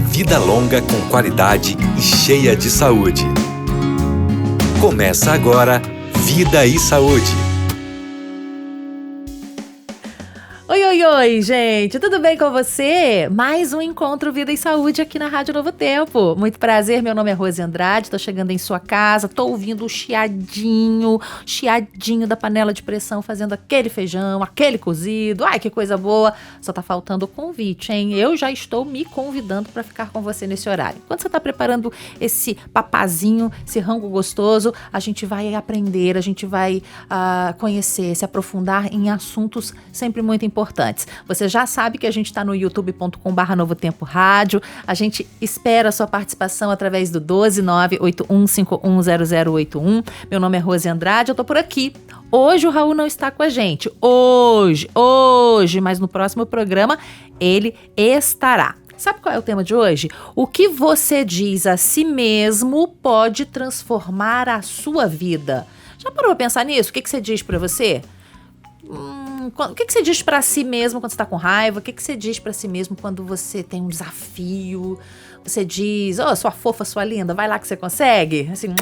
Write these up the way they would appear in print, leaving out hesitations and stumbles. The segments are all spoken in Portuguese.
Vida longa com qualidade e cheia de saúde. Começa agora Vida e Saúde. Oi, gente, tudo bem com você? Mais um encontro Vida e Saúde aqui na Rádio Novo Tempo. Muito prazer, meu nome é Rose Andrade, tô chegando em sua casa, tô ouvindo o chiadinho da panela de pressão, fazendo aquele feijão, aquele cozido, ai que coisa boa. Só tá faltando o convite, hein? Eu já estou me convidando para ficar com você nesse horário. Quando você tá preparando esse papazinho, esse rango gostoso, a gente vai aprender, a gente vai conhecer, se aprofundar em assuntos sempre muito importantes. Você já sabe que a gente está no youtube.com/Novo Tempo Rádio. A gente espera a sua participação através do 12981510081. Meu nome é Rose Andrade, eu tô por aqui. Hoje o Raul não está com a gente. Hoje, mas no próximo programa ele estará. Sabe qual é o tema de hoje? O que você diz a si mesmo pode transformar a sua vida. Já parou pra pensar nisso? O que você diz pra você? O que você diz pra si mesmo quando você tá com raiva? O que você diz pra si mesmo quando você tem um desafio? Você diz, sua fofa, sua linda, vai lá que você consegue. Assim,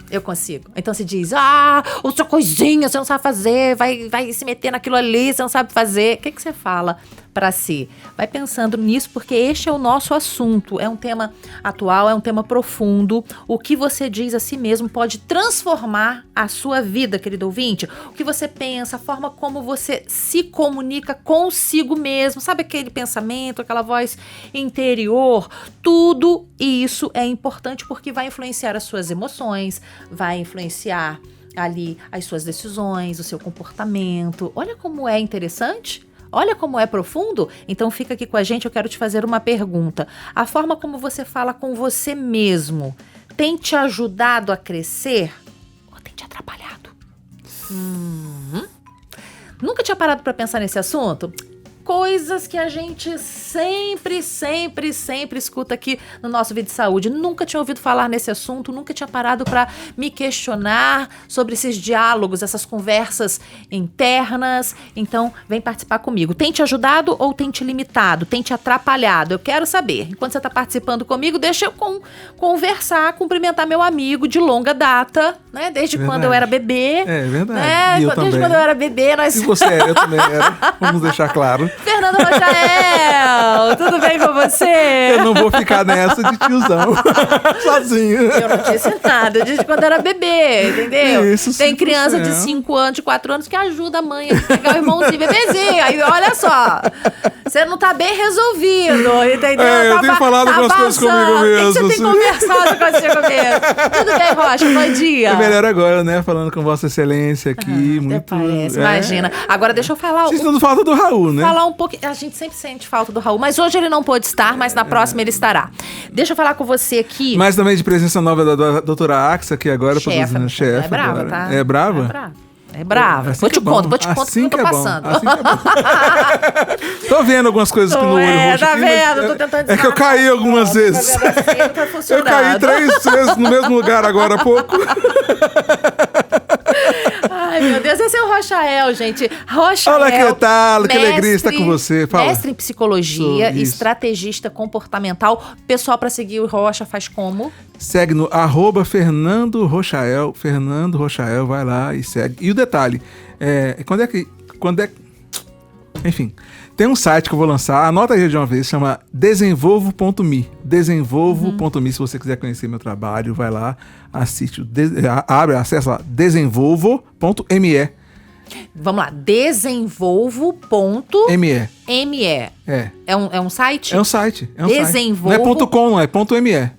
eu consigo. Então você diz, sua coisinha, você não sabe fazer, vai se meter naquilo ali, você não sabe fazer. O que você fala pra si? Vai pensando nisso, porque este é o nosso assunto. É um tema atual, é um tema profundo. O que você diz a si mesmo pode transformar a sua vida, querido ouvinte. O que você pensa, a forma como você se comunica consigo mesmo. Sabe aquele pensamento, aquela voz interior? Tudo isso é importante porque vai influenciar as suas emoções, vai influenciar ali as suas decisões, o seu comportamento. Olha como é interessante. Olha como é profundo. Então fica aqui com a gente, eu quero te fazer uma pergunta. A forma como você fala com você mesmo tem te ajudado a crescer ou tem te atrapalhado? Nunca tinha parado para pensar nesse assunto? Coisas que a gente sempre escuta aqui no nosso Vida de Saúde. Nunca tinha ouvido falar nesse assunto, nunca tinha parado para me questionar sobre esses diálogos, essas conversas internas. Então, vem participar comigo. Tem te ajudado ou tem te limitado? Tem te atrapalhado? Eu quero saber. Enquanto você está participando comigo, deixa eu conversar, cumprimentar meu amigo de longa data, né? Desde quando eu era bebê. É verdade. Né? E eu Desde também. quando eu era bebê, nós... E você era, eu também era. Vamos deixar claro. Fernando Rochael, tudo bem com você? Eu não vou ficar nessa de tiozão, sozinho. Eu não disse nada, desde quando era bebê, entendeu? Isso, tem criança de 5%. 5 anos, de 4 anos que ajuda a mãe a pegar o irmãozinho bebezinho. Aí olha só, você não tá bem resolvido, entendeu? Eu tenho falado algumas coisas comigo mesmo. O que você tem conversado consigo mesmo? Tudo bem, Rocha? Bom dia. É melhor agora, né? Falando com Vossa Excelência aqui. Até Muito. parece, imagina. Agora deixa eu falar... Vocês estão falta do Raul, né? Falar um pouquinho. A gente sempre sente falta do Raul, mas hoje ele não pôde estar, mas na próxima ele estará. Deixa eu falar com você aqui. Mas também de presença nova da doutora Axa, que agora produzindo chefe. É brava, agora. tá? É brava? É brava. É brava. Assim Vou te que é bom. conto Assim o que eu tô passando. Assim que é bom. Tô vendo algumas coisas aqui no olho roxo. Tá aqui, vendo? mas Tô tentando é que eu caí algumas vezes. Tá vendo assim, não tá Eu funcionando. caí 3 vezes no mesmo lugar agora há pouco. Ai, meu Deus, esse é o Rochael, gente. Rochael. Olha que tal, que mestre, alegria estar com você. Fala. Mestre em psicologia, Isso. estrategista comportamental. Pessoal, pra seguir o Rocha faz como? Segue no @Fernando Rochael. Fernando Rochael, vai lá e segue. E o detalhe, enfim, tem um site que eu vou lançar, anota aí de uma vez, chama desenvolvo.me. Desenvolvo.me, se você quiser conhecer meu trabalho, vai lá, assiste, acessa lá, desenvolvo.me. Vamos lá, desenvolvo.me. ME. É. É um site? É um site. Desenvolvo. Não é .com, não, é .me.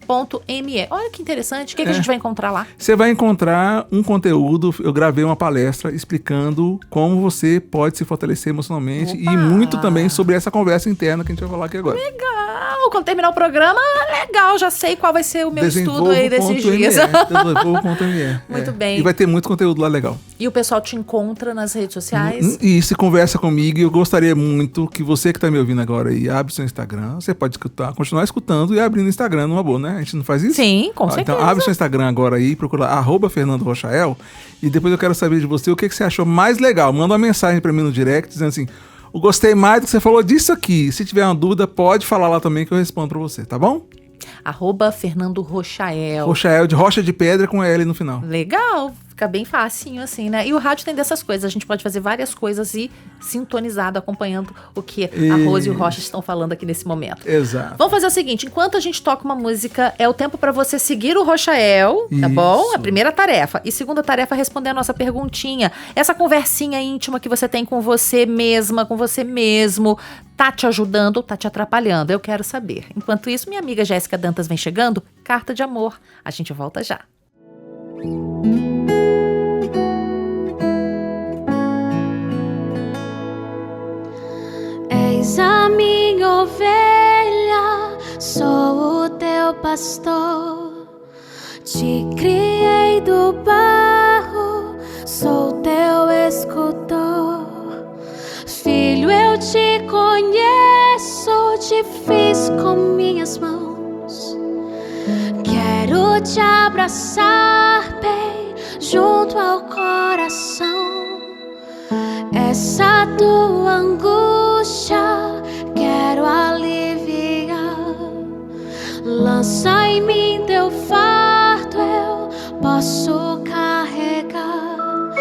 .me. Olha que interessante. O que a gente vai encontrar lá? Você vai encontrar um conteúdo, eu gravei uma palestra explicando como você pode se fortalecer emocionalmente. Opa! E muito também sobre essa conversa interna que a gente vai falar aqui agora. Legal. Quando terminar o programa, legal. Já sei qual vai ser o meu estudo aí desses dias. Desenvolvo.me. Muito bem. E vai ter muito conteúdo lá legal. E o pessoal te encontra nas redes sociais? E se conversa comigo, e eu gostaria muito que você que está me ouvindo agora aí, abre seu Instagram. Você pode continuar escutando e abrindo o Instagram numa boa, né? A gente não faz isso? Sim, com certeza. Então abre seu Instagram agora aí, procura @Fernando Rochael, e depois eu quero saber de você o que você achou mais legal. Manda uma mensagem para mim no direct dizendo assim: Eu gostei mais do que você falou disso aqui. Se tiver uma dúvida, pode falar lá também que eu respondo pra você, tá bom? @Fernando Rochael. Rochael, de rocha de pedra com L no final. Legal, fica bem facinho assim, né? E o rádio tem dessas coisas, a gente pode fazer várias coisas e sintonizado, acompanhando o que a Rose e o Rocha estão falando aqui nesse momento. Exato. Vamos fazer o seguinte, enquanto a gente toca uma música, é o tempo para você seguir o Rochael, tá bom? A primeira tarefa. E segunda tarefa, responder a nossa perguntinha. Essa conversinha íntima que você tem com você mesma, com você mesmo, tá te ajudando ou tá te atrapalhando? Eu quero saber. Enquanto isso, minha amiga Jéssica Dantas vem chegando, Carta de Amor. A gente volta já. És a minha ovelha, sou o teu pastor. Te criei do barro, sou teu escultor. Filho, eu te conheço, te fiz com minhas mãos. Quero te abraçar bem junto ao coração. Essa tua angústia quero aliviar. Lança em mim teu fardo, eu posso carregar.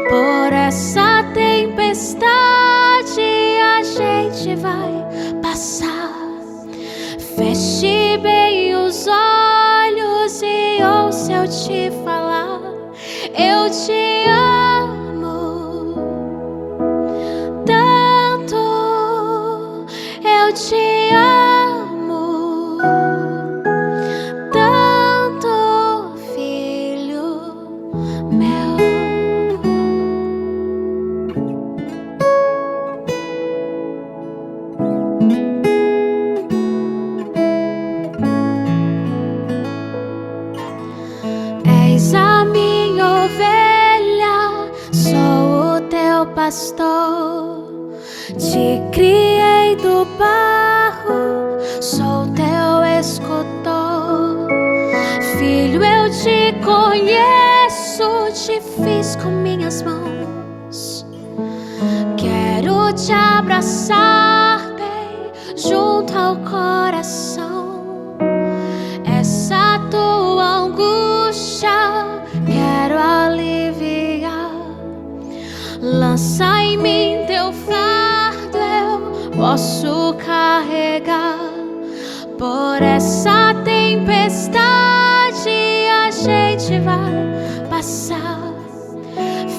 Por essa tempestade a gente vai passar. Feche bem os olhos e ouça eu te falar. Eu te amo tanto, eu te amo tanto, filho meu. És a minha ovelha, sou o teu pastor. Te criei do barro, sou teu escultor. Filho, eu te conheço, te fiz com minhas mãos. Quero te abraçar bem junto ao coração. Essa tua angústia quero aliviar. Lança em mim teu fardo, eu posso carregar. Por essa tempestade a gente vai passar.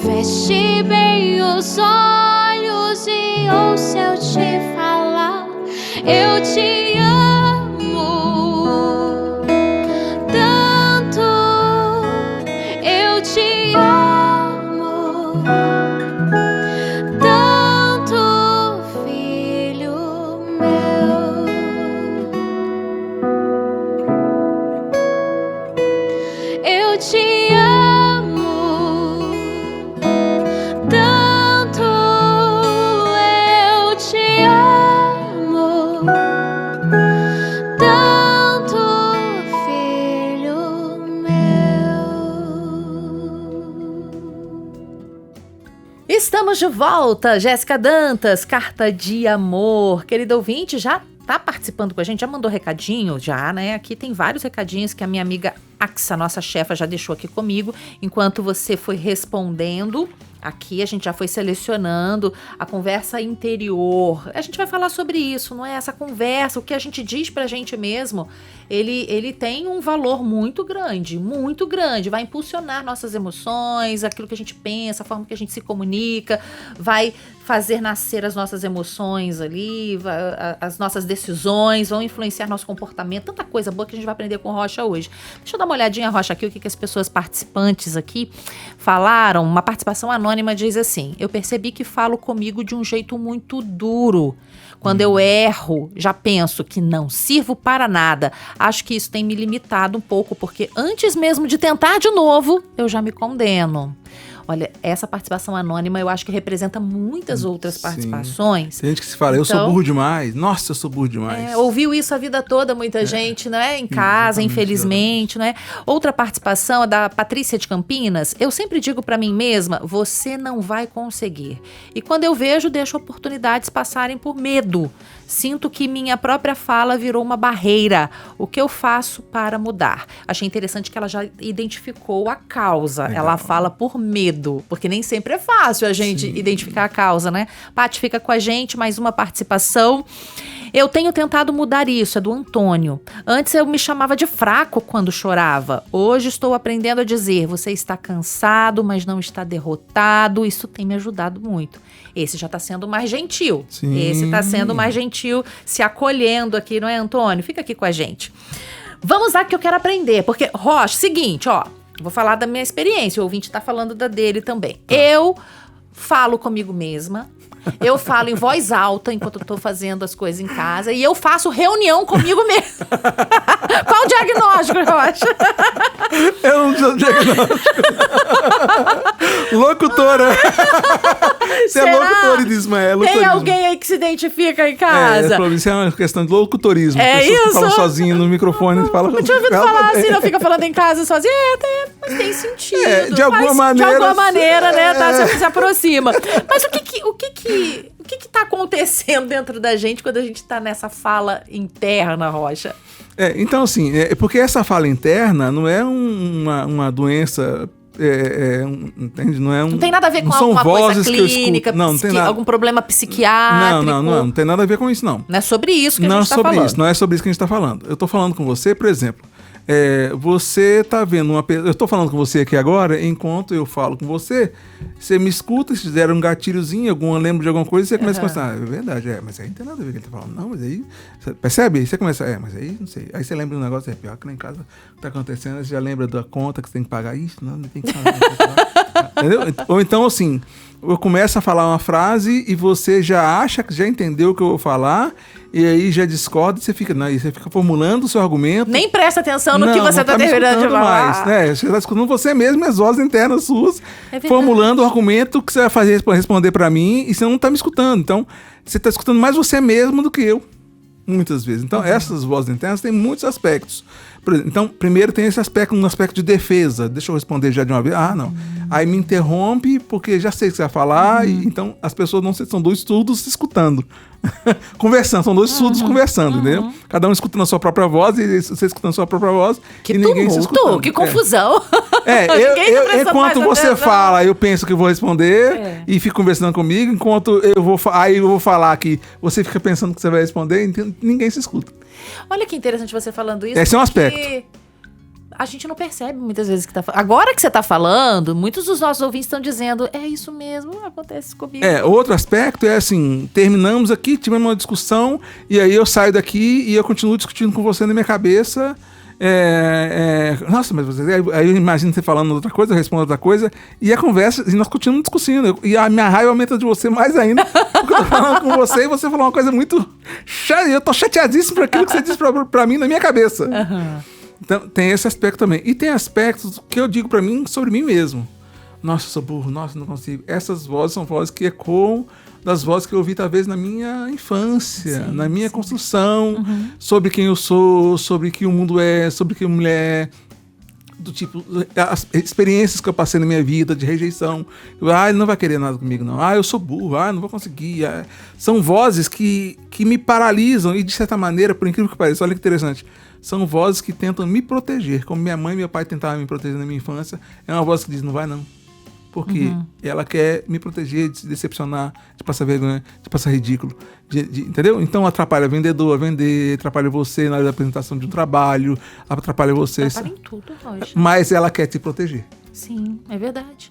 Feche bem os olhos e ouça eu te falar. Eu te amo tanto, eu te amo tanto, filho meu. Eu te amo tanto, eu te amo tanto, filho meu. Estamos de volta, Jéssica Dantas, Carta de Amor. Querido ouvinte, já tá participando com a gente, já mandou recadinho, já, né? Aqui tem vários recadinhos que a minha amiga Axa, nossa chefa, já deixou aqui comigo. Enquanto você foi respondendo, aqui a gente já foi selecionando a conversa interior. A gente vai falar sobre isso, não é? Essa conversa, o que a gente diz pra gente mesmo, ele tem um valor muito grande, vai impulsionar nossas emoções, aquilo que a gente pensa, a forma que a gente se comunica, vai fazer nascer as nossas emoções ali, as nossas decisões, vão influenciar nosso comportamento, tanta coisa boa que a gente vai aprender com o Rocha hoje. Deixa eu dar uma olhadinha, Rocha, aqui, o que as pessoas participantes aqui falaram. Uma participação anônima diz assim: eu percebi que falo comigo de um jeito muito duro. Quando eu erro, já penso que não sirvo para nada. Acho que isso tem me limitado um pouco, porque antes mesmo de tentar de novo, eu já me condeno. Olha, essa participação anônima eu acho que representa muitas outras Sim. participações. Tem gente que se fala, eu sou Então- burro demais. Nossa, eu sou burro demais. Ouviu isso a vida toda, muita gente, né? Em casa, Exatamente, infelizmente, né? Outra participação é da Patrícia de Campinas. Eu sempre digo pra mim mesma, você não vai conseguir. E quando eu vejo, deixo oportunidades passarem por medo. Sinto que minha própria fala virou uma barreira. O que eu faço para mudar? Achei interessante que ela já identificou a causa. Legal. Ela fala por medo, porque nem sempre é fácil a gente identificar a causa, né? Paty, fica com a gente, mais uma participação. Eu tenho tentado mudar isso, é do Antônio. Antes eu me chamava de fraco quando chorava. Hoje estou aprendendo a dizer, você está cansado, mas não está derrotado. Isso tem me ajudado muito. Esse já está sendo mais gentil. Sim. Esse está sendo mais gentil, se acolhendo aqui, não é, Antônio? Fica aqui com a gente. Vamos lá que eu quero aprender, porque, Rocha, seguinte, ó, vou falar da minha experiência, o ouvinte tá falando da dele também. Eu falo comigo mesma, eu falo em voz alta enquanto eu tô fazendo as coisas em casa e eu faço reunião comigo mesma. Qual o diagnóstico, Rocha? Eu não sou diagnóstico. Locutora. Você é Será? locutora, Ismael. É Tem locutorismo. alguém aí que se identifica em casa? Isso é uma questão de locutorismo. É Pessoa que isso? fala sozinho no microfone e fala. Eu tinha ouvido falar assim, não fica falando em casa sozinho. Mas tem sentido. É, de alguma Mas, maneira, de alguma maneira, né? Tá, é. se aproxima. Mas o que tá acontecendo dentro da gente quando a gente tá nessa fala interna, Rocha? Então, assim, porque essa fala interna não é uma doença. Entende? Não tem nada a ver com são alguma coisa vozes que eu clínica, escuto. Não tem nada. algum problema psiquiátrico. Não tem nada a ver com isso, não. Não é sobre isso que a Não é gente tá sobre falando. isso, não é sobre isso que a gente está falando. Eu estou falando com você, por exemplo, você está vendo eu estou falando com você aqui agora, enquanto eu falo com você, você me escuta, se fizer um gatilhozinho, lembro de alguma coisa, você começa a pensar, é verdade, mas aí não tem nada a ver com o que ele está falando. Não, mas aí, você percebe? Aí você começa, mas aí, não sei. Aí você lembra de um negócio, é pior que lá em casa está acontecendo, aí você já lembra da conta que você tem que pagar isso, não tem que pagar. Entendeu? Ou então, assim, eu começo a falar uma frase e você já acha que já entendeu o que eu vou falar, e aí já discorda e você fica formulando o seu argumento. Nem presta atenção no que você está terminando de falar. Mais, né? Você está escutando você mesmo, as vozes internas suas, verdade. formulando o argumento que você vai fazer para responder para mim, e você não está me escutando. Então, você está escutando mais você mesmo do que eu, muitas vezes. Então, essas vozes internas têm muitos aspectos. Por exemplo, então, primeiro tem esse aspecto, um aspecto de defesa. Deixa eu responder já de uma vez. Não. Aí me interrompe, porque já sei o que você vai falar, e então as pessoas não são dois surdos se escutando. Conversando, são dois surdos conversando, entendeu? Cada um escutando a sua própria voz, e você escutando a sua própria voz, Que e ninguém se tumulto, escutando. que confusão. Eu, Ninguém tá prestando enquanto mais você atenção. fala, eu penso que eu vou responder e fico conversando comigo, enquanto aí eu vou falar que você fica pensando que você vai responder, então ninguém se escuta. Olha que interessante você falando isso. Esse é um porque aspecto. A gente não percebe muitas vezes que tá falando. Agora que você tá falando, muitos dos nossos ouvintes estão dizendo, é isso mesmo, acontece comigo. Outro aspecto é assim, terminamos aqui, tivemos uma discussão, e aí eu saio daqui e eu continuo discutindo com você na minha cabeça. Nossa, mas você. Aí eu imagino você falando outra coisa, eu respondo outra coisa, e a conversa, e nós continuamos discutindo. E a minha raiva aumenta de você mais ainda, porque eu tô falando com você e você falou uma coisa muito chata, e eu tô chateadíssimo por aquilo que você disse pra mim na minha cabeça. Então, tem esse aspecto também. E tem aspectos que eu digo pra mim sobre mim mesmo. Nossa, eu sou burro, nossa, não consigo. Essas vozes são vozes que ecoam das vozes que eu ouvi talvez na minha infância, na minha construção, sobre quem eu sou, sobre que o mundo é, sobre que a mulher é, do tipo, as experiências que eu passei na minha vida de rejeição. Ele não vai querer nada comigo, não. Eu sou burro, não vou conseguir. São vozes que me paralisam e, de certa maneira, por incrível que pareça, olha que interessante, são vozes que tentam me proteger, como minha mãe e meu pai tentavam me proteger na minha infância. É uma voz que diz, não vai não. Porque ela quer me proteger de se decepcionar, de passar vergonha, de passar ridículo, entendeu? Então atrapalha vendedor a vender, atrapalha você na hora da apresentação de um trabalho, atrapalha você. Atrapalha em tudo, Rocha. Mas ela quer te proteger. Sim, é verdade.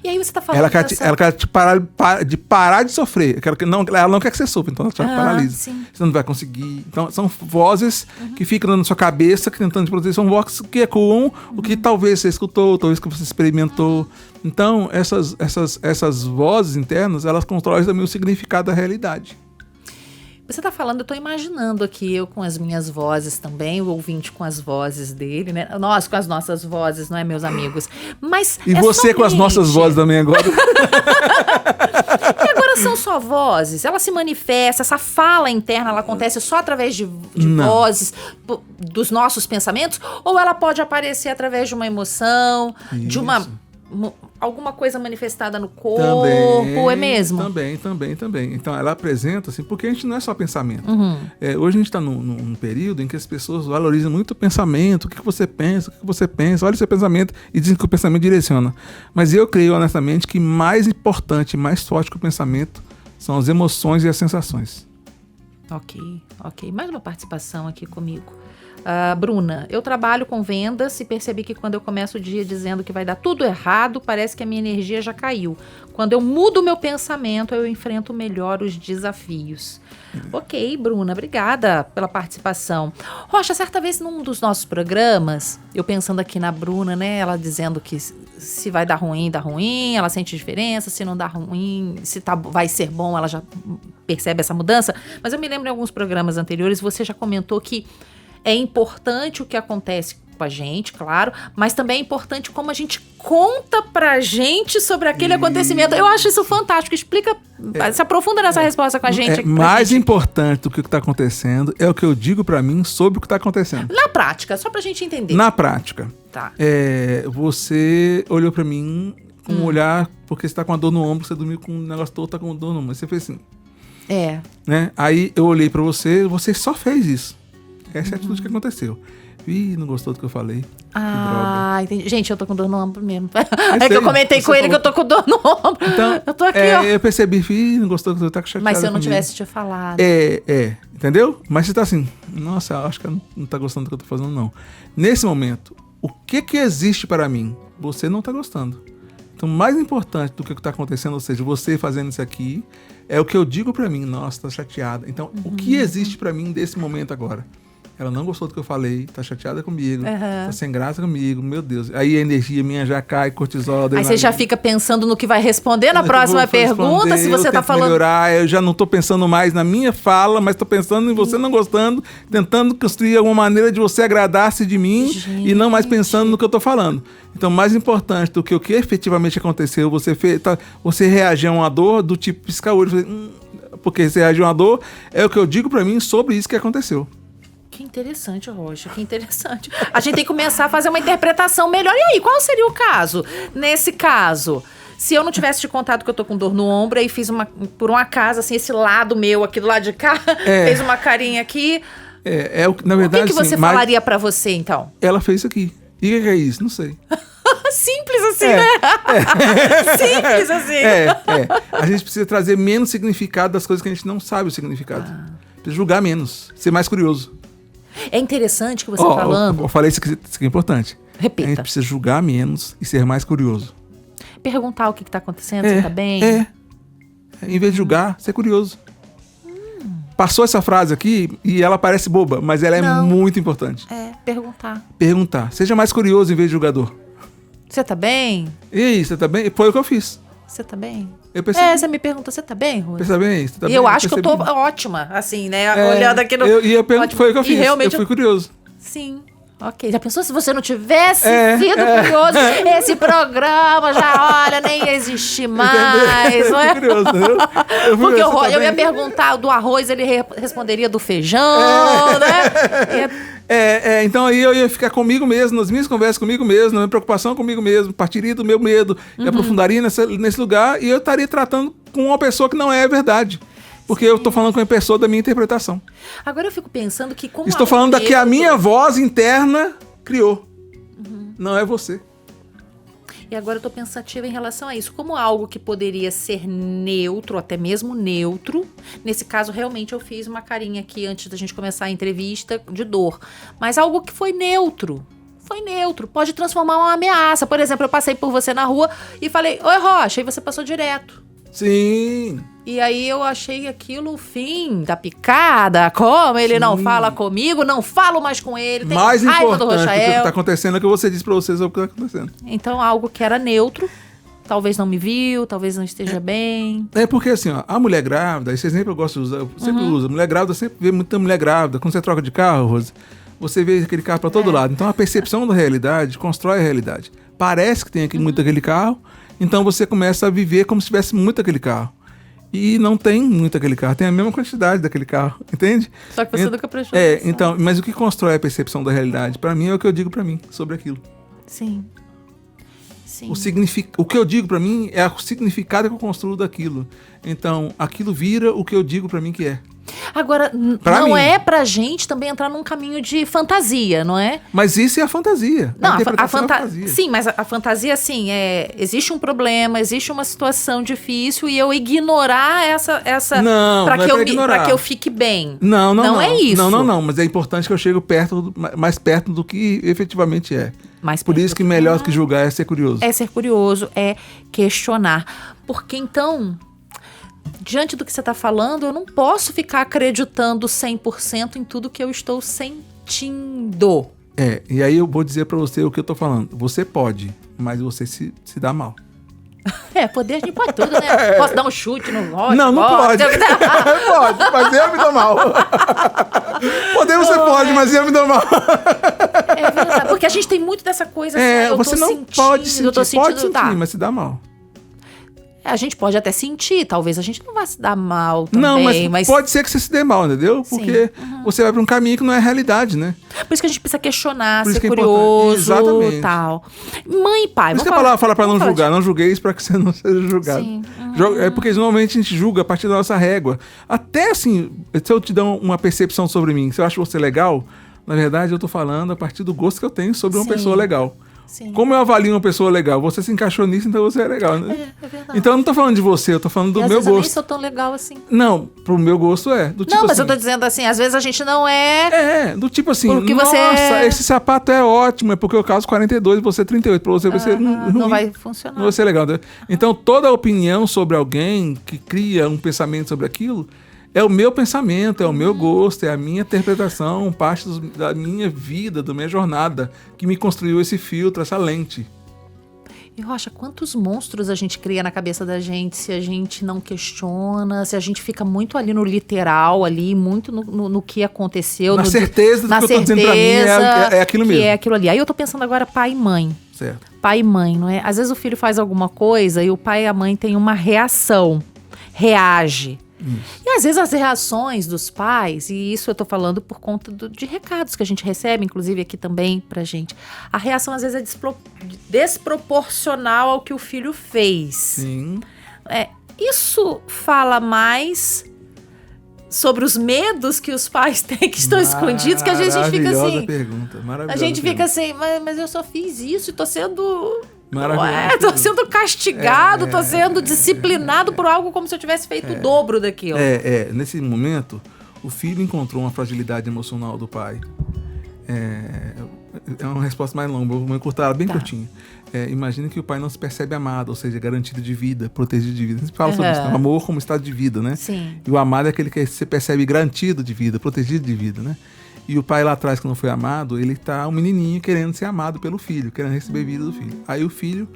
E aí você tá falando Ela quer te parar de sofrer. Ela não quer que você sofra, então ela te paralisa. Sim. Você não vai conseguir. Então são vozes que ficam na sua cabeça, que tentando te proteger. São vozes que ecoam o que talvez você escutou, talvez que você experimentou. Então essas vozes internas, elas controlam também o significado da realidade. Você tá falando, eu tô imaginando aqui, eu com as minhas vozes também, o ouvinte com as vozes dele, né? Nós com as nossas vozes, não é, meus amigos? Mas E você com as nossas vozes também agora. E agora são só vozes? Ela se manifesta, essa fala interna, ela acontece só através de Não. vozes, dos nossos pensamentos? Ou ela pode aparecer através de uma emoção, de alguma coisa manifestada no corpo, é mesmo? Também. Então, ela apresenta, assim, porque a gente não é só pensamento. Uhum. Hoje a gente está num período em que as pessoas valorizam muito o pensamento, o que você pensa, olha o seu pensamento e dizem que o pensamento direciona. Mas eu creio, honestamente, que mais importante, mais forte que o pensamento são as emoções e as sensações. Ok. Mais uma participação aqui comigo. Bruna, eu trabalho com vendas e percebi que quando eu começo o dia dizendo que vai dar tudo errado, parece que a minha energia já caiu. Quando eu mudo o meu pensamento, eu enfrento melhor os desafios. Ok, Bruna, obrigada pela participação. Rocha, certa vez num dos nossos programas, eu pensando aqui na Bruna, né, ela dizendo que se vai dar ruim, dá ruim, ela sente diferença, se não dá ruim, se vai ser bom, ela já percebe essa mudança. Mas eu me lembro em alguns programas anteriores, você já comentou que é importante o que acontece com a gente, claro, mas também é importante como a gente conta pra gente sobre aquele acontecimento. Eu acho isso fantástico. Explica, se aprofunda nessa resposta com a gente. Mais importante do que o que está acontecendo é o que eu digo pra mim sobre o que está acontecendo. Na prática, só pra gente entender. Na prática. Tá. Você olhou pra mim com um olhar, porque você tá com a dor no ombro, você dormiu com um negócio todo, tá com dor no ombro. Você fez assim. Né? Aí eu olhei pra você só fez isso. Essa é a atitude que aconteceu. Ih, não gostou do que eu falei. Entendi. Gente, eu tô com dor no ombro mesmo. Que eu comentei com ele que eu tô com dor no ombro. Então, eu tô aqui, ó. Eu percebi, não gostou do que eu tá chateado. Mas se eu não comigo. tivesse te falado. Entendeu? Mas você tá assim, nossa, acho que ela não tá gostando do que eu tô fazendo, não. Nesse momento, o que existe para mim? Você não tá gostando. Então, mais importante do que tá acontecendo, ou seja, você fazendo isso aqui, é o que eu digo pra mim, nossa, tá chateada. Então, o que existe pra mim desse momento agora? Ela não gostou do que eu falei, tá chateada comigo, tá sem graça comigo, meu Deus. Aí a energia minha já cai, cortisol. Aí você já fica pensando no que vai responder na próxima pergunta, se você tá falando... melhorar, eu já não tô pensando mais na minha fala, mas tô pensando em você não gostando, tentando construir alguma maneira de você agradar-se de mim e não mais pensando no que eu tô falando. Então, mais importante do que o que efetivamente aconteceu, você reagir a uma dor do tipo piscar o olho, porque você reagiu a uma dor, é o que eu digo pra mim sobre isso que aconteceu. Que interessante, Rocha, que interessante. A gente tem que começar a fazer uma interpretação melhor. E aí, qual seria o caso? Nesse caso, se eu não tivesse te contado que eu tô com dor no ombro, aí fiz por um acaso, assim, esse lado meu aqui do lado de cá, fez uma carinha aqui. Na verdade, o que você falaria pra você, então? Ela fez isso aqui. E o que é isso? Não sei. Simples assim, né? Simples assim. A gente precisa trazer menos significado das coisas que a gente não sabe o significado. Precisa julgar menos, ser mais curioso. É interessante que você falando... Eu falei isso que é importante. Repita. A gente precisa julgar menos e ser mais curioso. Perguntar o que tá acontecendo, você tá bem? Em vez de julgar, ser curioso. Passou essa frase aqui e ela parece boba, mas ela é muito importante. Perguntar. Perguntar. Seja mais curioso em vez de julgador. Você tá bem? E você tá bem? Foi o que eu fiz. Você tá bem? Eu percebi. Você me pergunta, você tá bem, Rui? Você tá bem? Você tá bem? Eu acho que eu tô ótima, assim, né? Olhando aqui no... eu pergunto, foi o que eu fiz. Realmente eu fui curioso. Sim. Ok. Já pensou se você não tivesse sido curioso? Esse programa já, olha, nem existe mais, não é? Curioso, entendeu? Porque eu ia perguntar do arroz, ele responderia do feijão, né? Então aí eu ia ficar comigo mesmo, nas minhas conversas comigo mesmo, na minha preocupação comigo mesmo, partiria do meu medo, e aprofundaria nesse lugar, e eu estaria tratando com uma pessoa que não é verdade. Porque eu estou falando com a pessoa da minha interpretação. Agora eu fico pensando que como... Estou falando da que a minha voz interna criou. Não é você. E agora eu tô pensativa em relação a isso. Como algo que poderia ser neutro, até mesmo neutro. Nesse caso, realmente, eu fiz uma carinha aqui antes da gente começar a entrevista de dor. Mas algo que foi neutro. Foi neutro. Pode transformar uma ameaça. Por exemplo, eu passei por você na rua e falei, oi, Rocha, e você passou direto. Sim. E aí eu achei aquilo o fim da picada. Como ele não fala comigo, não falo mais com ele. Tem mais raiva do importante do que Rochael. está acontecendo é que você disse para vocês o que está acontecendo. Então algo que era neutro talvez não me viu, talvez não esteja bem. É porque assim, ó, a mulher grávida, esse exemplo eu gosto de usar, eu sempre uso. Mulher grávida, sempre vê muita mulher grávida. Quando você troca de carro, Rose, você vê aquele carro para todo lado. Então a percepção da realidade constrói a realidade. Parece que tem muito aquele carro, então você começa a viver como se tivesse muito aquele carro. E não tem muito aquele carro, tem a mesma quantidade daquele carro, entende? Só que você nunca prestou É, atenção. então, mas o que constrói a percepção da realidade? Para mim é o que eu digo para mim sobre aquilo. Sim. Sim. O que eu digo para mim é o significado que eu construo daquilo. Então, aquilo vira o que eu digo para mim que é. Agora, Pra não mim. é pra gente também entrar num caminho de fantasia, não é? Mas isso é a fantasia. Não, interpretação é a fantasia. Sim, mas a fantasia, assim, existe um problema, existe uma situação difícil e eu ignorar essa Não, pra não é que pra ignorar. pra que eu fique bem. Não é isso. Não, mas é importante que eu chegue mais perto do que efetivamente é. Mais Por perto isso que do melhor do que julgar é ser curioso. É ser curioso, é questionar. Porque então, diante do que você está falando, eu não posso ficar acreditando 100% em tudo que eu estou sentindo. E aí eu vou dizer pra você o que eu tô falando. Você pode, mas você se dá mal. Poder a gente pode tudo, né? Posso dar um chute no rosto? Não pode. Pode, mas eu me dou mal. Poder você pode, mas eu me dou mal. É verdade, porque a gente tem muito dessa coisa assim, eu você tô não sentindo, pode sentir, eu tô sentindo, pode sentir, tá. mas se dá mal. A gente pode até sentir, talvez a gente não vá se dar mal também, Não, mas pode ser que você se dê mal, entendeu? Sim. Porque você vai pra um caminho que não é a realidade, né? Por isso que a gente precisa questionar, Por isso ser que é importante. curioso, Exatamente. tal. Mãe e pai, Por isso vamos que fala pra não vamos julgar. Não julgueis pra que você não seja julgado. Sim. É porque normalmente a gente julga a partir da nossa régua. Até assim, se eu te dar uma percepção sobre mim, se eu acho você legal, na verdade eu tô falando a partir do gosto que eu tenho sobre uma Sim. pessoa legal. Sim. Como eu avalio uma pessoa legal? Você se encaixou nisso, então você é legal, né? É verdade. Então eu não tô falando de você, eu tô falando do E às meu vezes eu nem gosto. sou tão legal assim. Não, pro meu gosto é. Do tipo Não, mas assim, eu tô dizendo assim, às vezes a gente não é... do tipo assim, Porque você nossa, é- esse sapato é ótimo, é porque eu caso 42 e você 38, pra você vai ser não ruim. vai funcionar. Não vai ser legal. Né? Então toda opinião sobre alguém que cria um pensamento sobre aquilo é o meu pensamento, é o meu gosto, é a minha interpretação, parte da minha vida, da minha jornada, que me construiu esse filtro, essa lente. E Rocha, quantos monstros a gente cria na cabeça da gente se a gente não questiona, se a gente fica muito ali no literal, ali, muito no que aconteceu. Na certeza do que eu tô dizendo pra mim é aquilo mesmo. Que é aquilo ali. Aí eu tô pensando agora pai e mãe. Certo. Pai e mãe, não é? Às vezes o filho faz alguma coisa e o pai e a mãe têm uma reação, reage. E às vezes as reações dos pais, e isso eu tô falando por conta de recados que a gente recebe, inclusive aqui também pra gente. A reação às vezes é desproporcional ao que o filho fez. Sim. Isso fala mais sobre os medos que os pais têm que estão escondidos, que às vezes a gente fica assim. Pergunta, A maravilhosa gente fica pergunta. assim, mas eu só fiz isso e tô sendo... Maravilhosa tô sendo castigado, tô sendo disciplinado por algo como se eu tivesse feito o dobro daquilo. Nesse momento, o filho encontrou uma fragilidade emocional do pai. É uma resposta mais longa, vou encurtar ela bem curtinha. Imagina que o pai não se percebe amado, ou seja, garantido de vida, protegido de vida. A gente fala sobre isso, né? O amor como estado de vida, né? Sim. E o amado é aquele que se percebe garantido de vida, protegido de vida, né? E o pai lá atrás que não foi amado, ele tá um menininho querendo ser amado pelo filho, querendo receber vida do filho. Aí o filho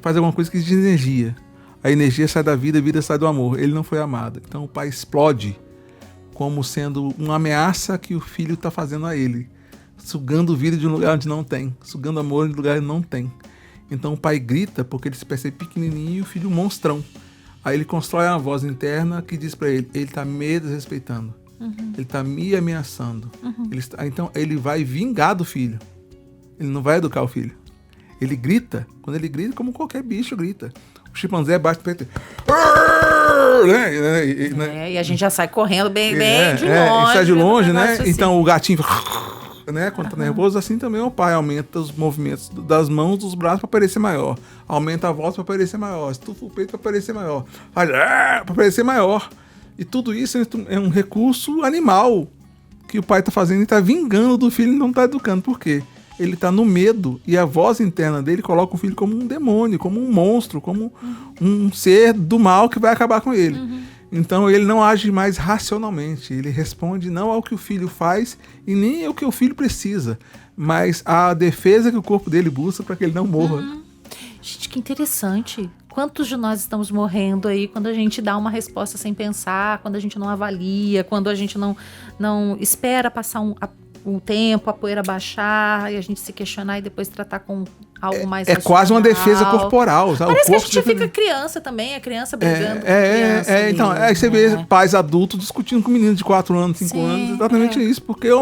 faz alguma coisa que diz energia. A energia sai da vida, a vida sai do amor. Ele não foi amado. Então o pai explode como sendo uma ameaça que o filho está fazendo a ele. Sugando vida de um lugar onde não tem. Sugando amor de um lugar onde não tem. Então o pai grita porque ele se percebe pequenininho e o filho monstrão. Aí ele constrói uma voz interna que diz para ele tá me desrespeitando. Ele tá me ameaçando. Então ele vai vingar do filho. Ele não vai educar o filho. Ele grita. Quando ele grita, como qualquer bicho grita. O chimpanzé bate no peito. E a gente já sai correndo bem de longe. Sai de longe, né? Assim. Então o gatinho, né? Quando tá nervoso, assim também o pai aumenta os movimentos das mãos, dos braços para parecer maior. Aumenta a voz para parecer maior. Estufa o peito para parecer maior. Faz para parecer maior. E tudo isso é um recurso animal que o pai tá fazendo e tá vingando do filho e não tá educando. Por quê? Ele tá no medo e a voz interna dele coloca o filho como um demônio, como um monstro, como um ser do mal que vai acabar com ele. Então ele não age mais racionalmente, ele responde não ao que o filho faz e nem ao que o filho precisa, mas à defesa que o corpo dele busca para que ele não morra. Gente, que interessante. Quantos de nós estamos morrendo aí quando a gente dá uma resposta sem pensar, quando a gente não avalia, quando a gente não espera passar um tempo, a poeira baixar e a gente se questionar e depois tratar com algo mais É quase uma defesa corporal. Sabe? Parece o corpo que a gente fica criança também, a criança brigando com criança. Então, aí você vê pais adultos discutindo com meninos de 4 anos, 5 anos, exatamente isso, porque é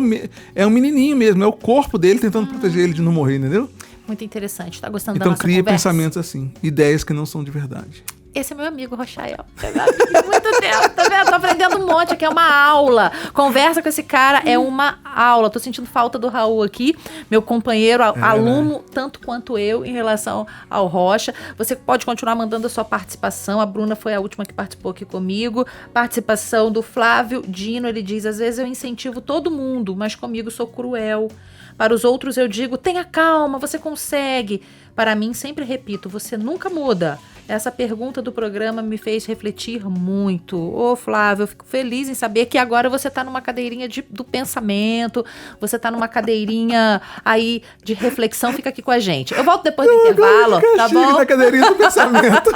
um menininho mesmo, é o corpo dele tentando proteger ele de não morrer, entendeu? Muito interessante, tá gostando da Então nossa cria conversa? pensamentos assim, ideias que não são de verdade. Esse é meu amigo, Rochael. Muito tempo, tá vendo? Tô aprendendo um monte aqui, é uma aula. Conversa com esse cara é uma aula. Tô sentindo falta do Raul aqui, meu companheiro, aluno, tanto quanto eu, em relação ao Rocha. Você pode continuar mandando a sua participação. A Bruna foi a última que participou aqui comigo. Participação do Flávio Dino, ele diz: às vezes eu incentivo todo mundo, mas comigo sou cruel. Para os outros eu digo: tenha calma, você consegue. Para mim, sempre repito: você nunca muda. Essa pergunta do programa me fez refletir muito. Ô, Flávio, eu fico feliz em saber que agora você está numa cadeirinha do pensamento, você está numa cadeirinha aí de reflexão. Fica aqui com a gente. Eu volto depois do intervalo, tá bom? Na cadeirinha do pensamento.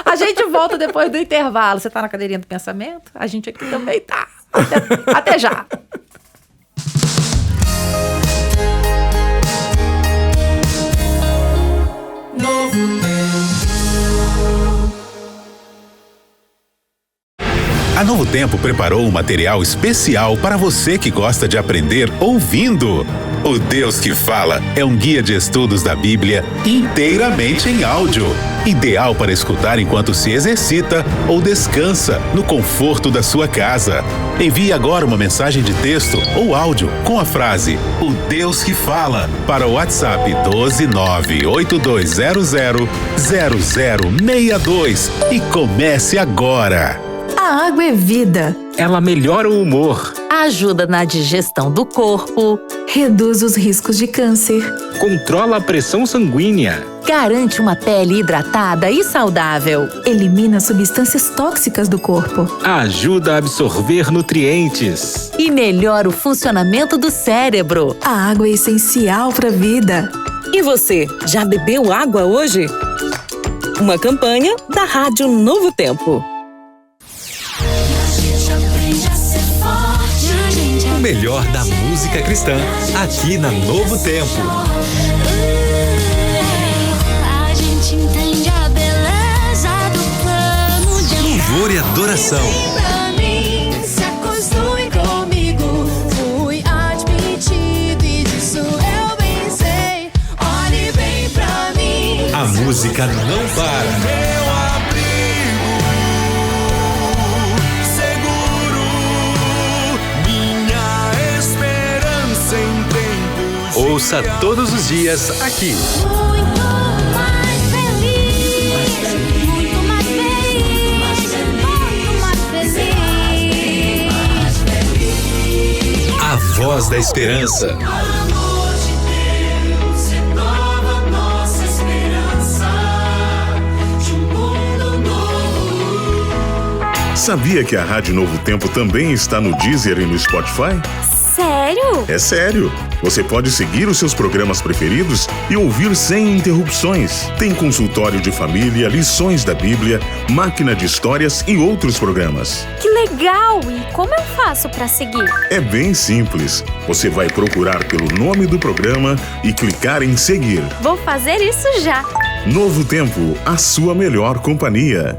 A gente volta depois do intervalo. Você está na cadeirinha do pensamento? A gente aqui também tá. Até já. A Novo Tempo preparou um material especial para você que gosta de aprender ouvindo. O Deus que Fala é um guia de estudos da Bíblia inteiramente em áudio. Ideal para escutar enquanto se exercita ou descansa no conforto da sua casa. Envie agora uma mensagem de texto ou áudio com a frase "O Deus que Fala" para o WhatsApp 12982000062 e comece agora. A água é vida. Ela melhora o humor, Ajuda na digestão do corpo, Reduz os riscos de câncer. controla a pressão sanguínea, garante uma pele hidratada e saudável. Elimina substâncias tóxicas do corpo. ajuda a absorver nutrientes. E melhora o funcionamento do cérebro. A água é essencial para a vida. E você, já bebeu água hoje? Uma campanha da Rádio Novo Tempo. O melhor da música cristã, aqui na Novo Tempo. A gente entende a beleza do plano de Louvor e adoração. pra mim, se acostume comigo. Fui admitido e disso eu bem sei. Olhe bem pra mim. A música não para. Ouça todos os dias aqui. Muito mais feliz. Muito mais feliz. Muito mais feliz. A Voz da Esperança. Amor de Deus, renova nossa esperança de um mundo novo. Sabia que a Rádio Novo Tempo também está no Deezer e no Spotify? Sério? É sério! Você pode seguir os seus programas preferidos e ouvir sem interrupções. Tem consultório de família, lições da Bíblia, máquina de histórias e outros programas. Que legal! E como eu faço pra seguir? É bem simples. Você vai procurar pelo nome do programa e clicar em seguir. Vou fazer isso já! Novo Tempo, a sua melhor companhia.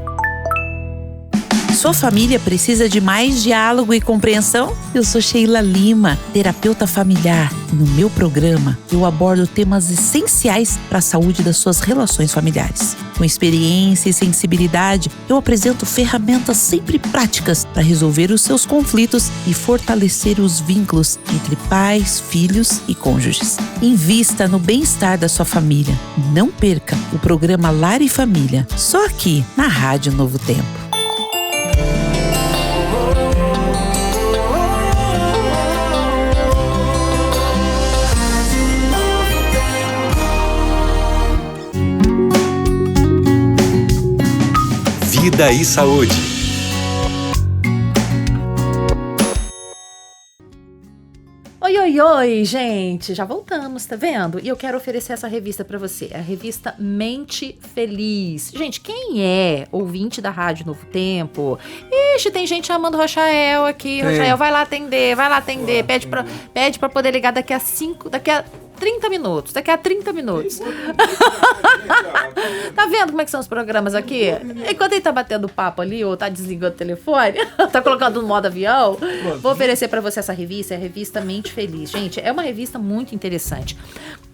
Sua família precisa de mais diálogo e compreensão? Eu sou Sheila Lima, terapeuta familiar. No meu programa, eu abordo temas essenciais para a saúde das suas relações familiares. Com experiência e sensibilidade, eu apresento ferramentas sempre práticas para resolver os seus conflitos e fortalecer os vínculos entre pais, filhos e cônjuges. Invista no bem-estar da sua família. Não perca o programa Lar e Família, só aqui na Rádio Novo Tempo. Vida e Saúde. Oi, oi, oi, gente! Já voltamos, tá vendo? E eu quero oferecer essa revista pra você, a revista Mente Feliz. Gente, quem é ouvinte da Rádio Novo Tempo? Ixi, tem gente chamando o Rachael aqui. Rachael, vai lá atender. Pede pra poder ligar daqui a 30 minutos. Tá vendo como é que são os programas aqui? Enquanto ele tá batendo papo ali, ou tá desligando o telefone, tá colocando no modo avião, vou oferecer pra você essa revista, é a revista Mente Feliz. Gente, é uma revista muito interessante.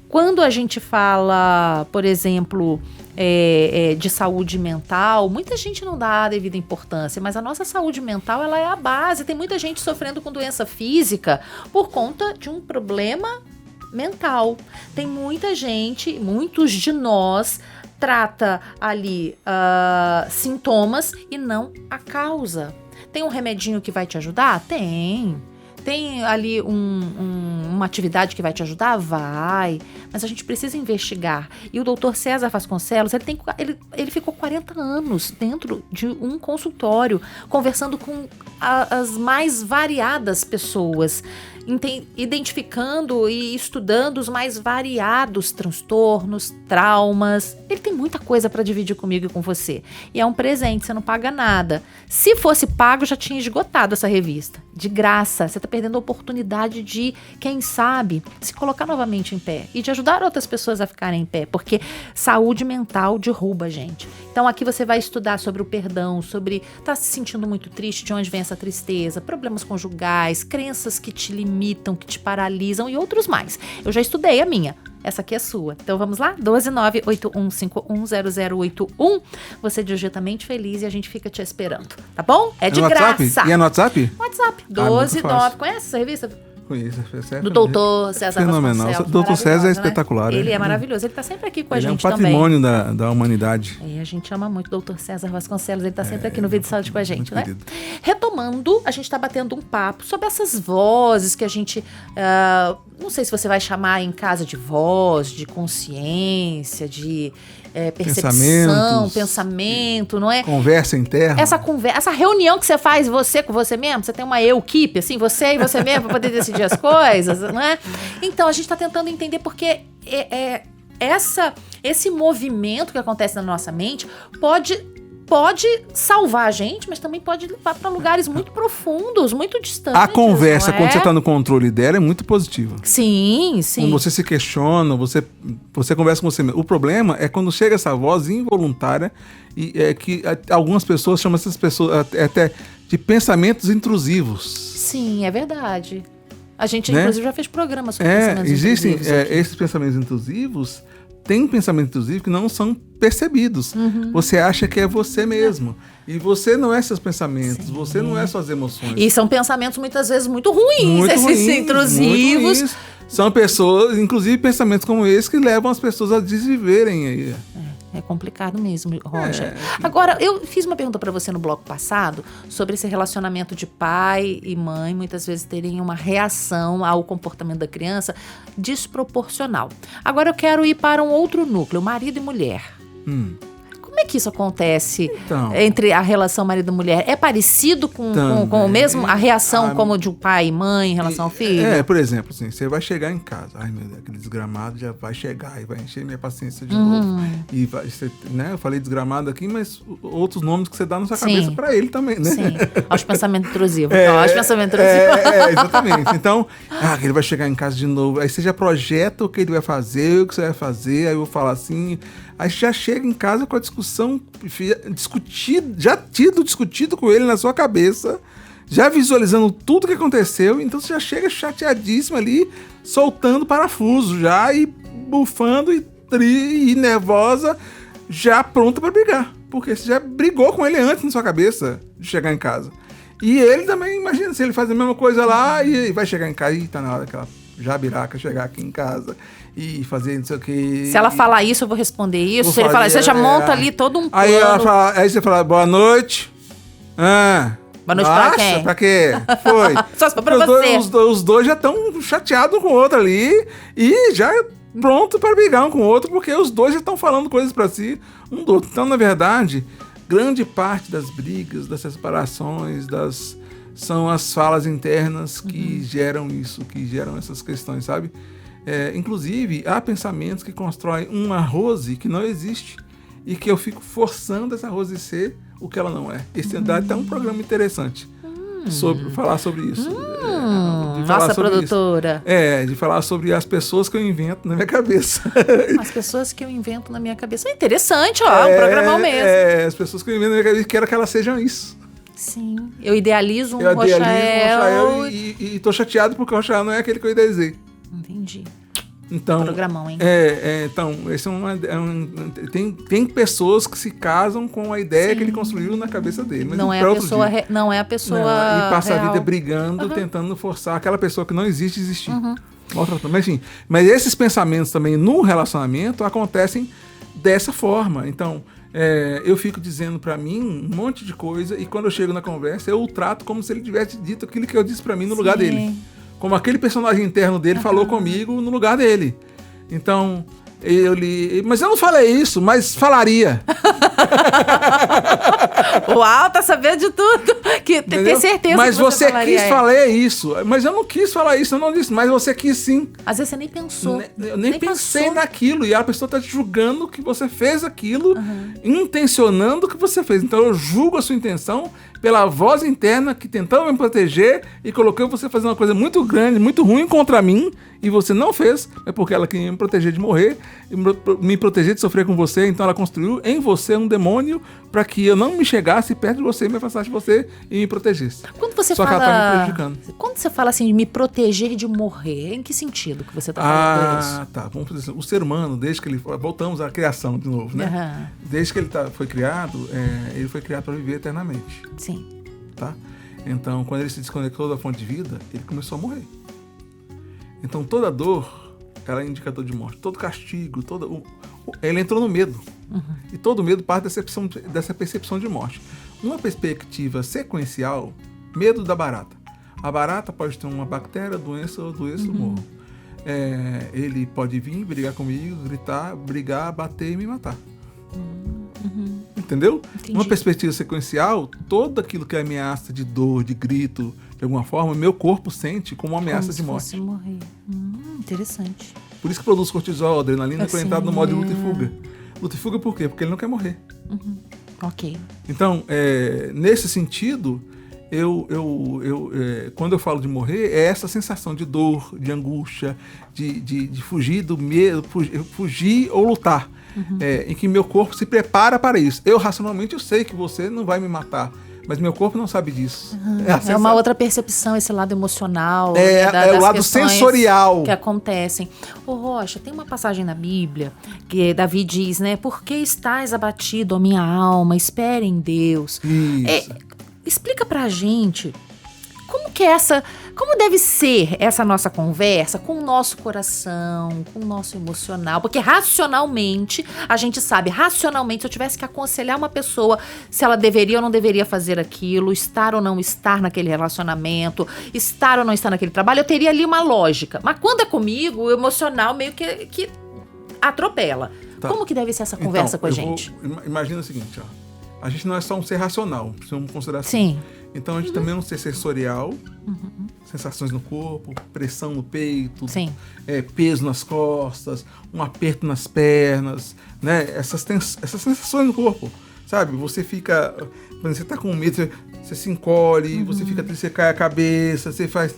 Quando a gente fala, por exemplo, de saúde mental, muita gente não dá a devida importância, mas a nossa saúde mental, ela é a base. Tem muita gente sofrendo com doença física por conta de um problema mental. Tem muita gente, muitos de nós, trata ali sintomas e não a causa. Tem um remedinho que vai te ajudar? Tem. Tem ali uma atividade que vai te ajudar? Vai. Mas a gente precisa investigar. E o doutor César Vasconcelos, ele ficou 40 anos dentro de um consultório, conversando com as mais variadas pessoas, identificando e estudando os mais variados transtornos, traumas. Ele tem muita coisa para dividir comigo e com você. E é um presente, você não paga nada. Se fosse pago, já tinha esgotado essa revista. De graça. Você está perdendo a oportunidade de, quem sabe, se colocar novamente em pé e de ajudar outras pessoas a ficarem em pé, porque saúde mental derruba a gente. Então aqui você vai estudar sobre o perdão, sobre estar se sentindo muito triste, de onde vem essa tristeza, problemas conjugais, crenças que te limitam, que te paralisam e outros mais. Eu já estudei a minha. Essa aqui é sua. Então vamos lá? 12981510081. Você digita Mente Feliz e a gente fica te esperando. Tá bom? É de graça. E é no WhatsApp? WhatsApp. 129. Conhece essa revista? Conheço. Do doutor César Fenomenal. O doutor César é espetacular. Ele é maravilhoso. Ele tá sempre aqui com a gente também. É um patrimônio da humanidade. E a gente ama muito o doutor César Vasconcelos. Ele tá sempre aqui no Vídeo de Saúde com a gente, né? Querido. Retomando, a gente tá batendo um papo sobre essas vozes que a gente... não sei se você vai chamar em casa de voz, de consciência, de percepção, pensamento, não é? Conversa interna. Essa reunião que você faz você com você mesmo, você tem uma equipe, assim, você e você mesmo, para poder decidir as coisas, não é? Então, a gente está tentando entender porque esse movimento que acontece na nossa mente pode salvar a gente, mas também pode levar para lugares muito profundos, muito distantes. A conversa, quando você está no controle dela, é muito positiva. Sim. Quando você se questiona, você conversa com você mesmo. O problema é quando chega essa voz involuntária e que algumas pessoas chamam essas pessoas até de pensamentos intrusivos. Sim, é verdade. A gente, inclusive, já fez programas com pensamentos existem, intrusivos. Existem esses pensamentos intrusivos. Tem pensamentos intrusivos que não são percebidos. Você acha que é você mesmo. E você não é seus pensamentos, você não é suas emoções. E são pensamentos muitas vezes muito ruins, esses intrusivos. Muito ruins. São pessoas, inclusive pensamentos como esse, que levam as pessoas a desviverem aí. É complicado mesmo, Rocha. Agora, eu fiz uma pergunta para você no bloco passado sobre esse relacionamento de pai e mãe muitas vezes terem uma reação ao comportamento da criança desproporcional. Agora eu quero ir para um outro núcleo, marido e mulher. Como é que isso acontece entre a relação marido e mulher? É parecido com o mesmo, a reação como de um pai e mãe em relação ao filho? Por exemplo, assim, você vai chegar em casa, ai meu Deus, aquele desgramado já vai chegar e vai encher minha paciência de novo. E vai, eu falei desgramado aqui, mas outros nomes que você dá na sua cabeça pra ele também, né? Sim, aos pensamentos intrusivos. Exatamente. Então, ele vai chegar em casa de novo, aí você já projeta o que ele vai fazer, o que você vai fazer, aí eu vou falar assim... Aí já chega em casa com a discussão discutido com ele na sua cabeça, já visualizando tudo que aconteceu, então você já chega chateadíssimo ali, soltando parafuso já, e bufando e nervosa, já pronta pra brigar, porque você já brigou com ele antes na sua cabeça de chegar em casa. E ele também, imagina, se ele faz a mesma coisa lá e vai chegar em casa e tá na hora daquela jabiraca chegar aqui em casa e fazer não sei o que. Se ela falar isso, eu vou responder isso. Se ele falar, você já monta ali todo um plano. Aí você fala, boa noite. Boa noite pra quem? Pra quê? Foi. Só pra você. Os dois já estão chateados com o outro ali e já pronto para brigar um com o outro, porque os dois já estão falando coisas pra si um do outro. Então, na verdade, grande parte das brigas, das separações, das são as falas internas que geram isso, que geram essas questões, sabe? Inclusive, há pensamentos que constroem uma Rose que não existe e que eu fico forçando essa Rose ser o que ela não é. Esse dá até um programa interessante falar sobre isso. Nossa produtora. De falar sobre as pessoas que eu invento na minha cabeça. As pessoas que eu invento na minha cabeça. É interessante, ó, um programão mesmo. As pessoas que eu invento na minha cabeça, quero que elas sejam isso. Sim. Eu idealizo um Rochael e tô chateado porque o Rochael não é aquele que eu idealizei. Entendi. Então, programão, hein? Então, esse tem pessoas que se casam com a ideia que ele construiu na cabeça dele. Mas não é a pessoa e passa real. A vida brigando, tentando forçar aquela pessoa que não existe existir. Mas esses pensamentos também no relacionamento acontecem dessa forma. Então, eu fico dizendo pra mim um monte de coisa e quando eu chego na conversa eu o trato como se ele tivesse dito aquilo que eu disse pra mim no lugar dele. Como aquele personagem interno dele falou comigo no lugar dele. Então, mas eu não falei isso, mas falaria. Uau, tá sabendo de tudo. Tem certeza mas que você quis falar isso. Mas eu não quis falar isso, eu não disse. Mas você quis sim. Às vezes você nem pensou. Eu nem pensei naquilo. E a pessoa tá te julgando que você fez aquilo, intencionando o que você fez. Então eu julgo a sua intenção pela voz interna que tentava me proteger e colocou você fazer uma coisa muito grande, muito ruim contra mim, e você não fez, é porque ela queria me proteger de morrer, me proteger de sofrer com você, então ela construiu em você um demônio para que eu não me chegasse perto de você, me afastasse de você e me protegesse. Quando você Só fala, que ela tá me prejudicando. Quando você fala assim, de me proteger de morrer, em que sentido que você tá falando isso? Tá, vamos dizer assim, o ser humano, desde que ele... Voltamos à criação de novo, né? Desde que ele foi criado, ele foi criado para viver eternamente. Sim. Tá? Então, quando ele se desconectou da fonte de vida, ele começou a morrer. Então, toda dor, ela é indicador de morte. Todo castigo, ele entrou no medo. E todo medo parte dessa percepção de morte. Numa perspectiva sequencial, medo da barata. A barata pode ter uma bactéria, doença ou morro. Ele pode vir, brigar comigo, gritar, brigar, bater e me matar. Entendeu? Entendi. Numa perspectiva sequencial, todo aquilo que é ameaça de dor, de grito, de alguma forma, meu corpo sente como uma ameaça de morte. Como se fosse morrer. Interessante. Por isso que produz cortisol, adrenalina, quando ele está no modo de luta e fuga. Luta e fuga por quê? Porque ele não quer morrer. Ok. Então, nesse sentido, quando eu falo de morrer, é essa sensação de dor, de angústia, de fugir do medo, fugir ou lutar. Em que meu corpo se prepara para isso. Racionalmente, eu sei que você não vai me matar, mas meu corpo não sabe disso. É uma outra percepção, esse lado emocional. O lado sensorial. Que acontecem. Rocha, tem uma passagem na Bíblia que Davi diz, né? Por que estás abatido, ó minha alma? Espere em Deus. Isso. Explica pra gente como deve ser essa nossa conversa com o nosso coração, com o nosso emocional, porque racionalmente, a gente sabe, se eu tivesse que aconselhar uma pessoa se ela deveria ou não deveria fazer aquilo, estar ou não estar naquele relacionamento, estar ou não estar naquele trabalho, eu teria ali uma lógica. Mas quando é comigo, o emocional meio que atropela. Tá. Como que deve ser essa conversa com a gente? Imagina o seguinte, ó. A gente não é só um ser racional, precisamos considerar assim. Sim. Então a gente também é um ser sensorial, sensações no corpo, pressão no peito, peso nas costas, um aperto nas pernas, né? Essas sensações no corpo, sabe? Você fica, quando você tá com medo, você se encolhe, você fica triste, você cai a cabeça, você faz...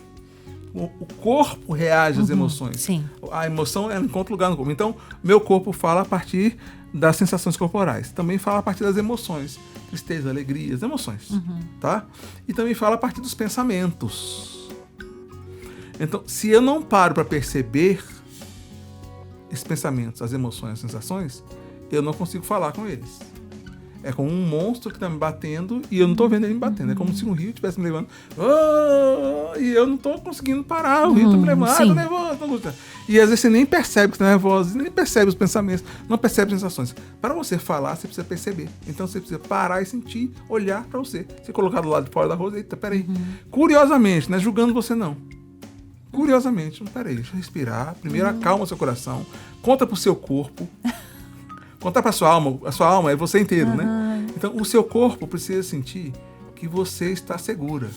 O corpo reage às emoções. Sim. A emoção ela encontra lugar no corpo. Então, meu corpo fala a partir das sensações corporais. Também fala a partir das emoções. Tristeza, alegria, as emoções. Tá? E também fala a partir dos pensamentos. Então, se eu não paro para perceber esses pensamentos, as emoções, as sensações, eu não consigo falar com eles. É como um monstro que está me batendo e eu não estou vendo ele me batendo. É como se um rio estivesse me levando. E eu não estou conseguindo parar. O rio está me levando. Estou nervoso, estou gostando. E às vezes você nem percebe que está nervoso, nem percebe os pensamentos, não percebe as sensações. Para você falar, você precisa perceber. Então você precisa parar e sentir, olhar para você. Você colocar do lado de fora da rosa, eita, peraí. Curiosamente, não é julgando você não. Curiosamente, peraí, deixa eu respirar. Primeiro acalma seu coração, conta pro seu corpo. Contar para a sua alma é você inteiro, né? Então, o seu corpo precisa sentir que você está segura.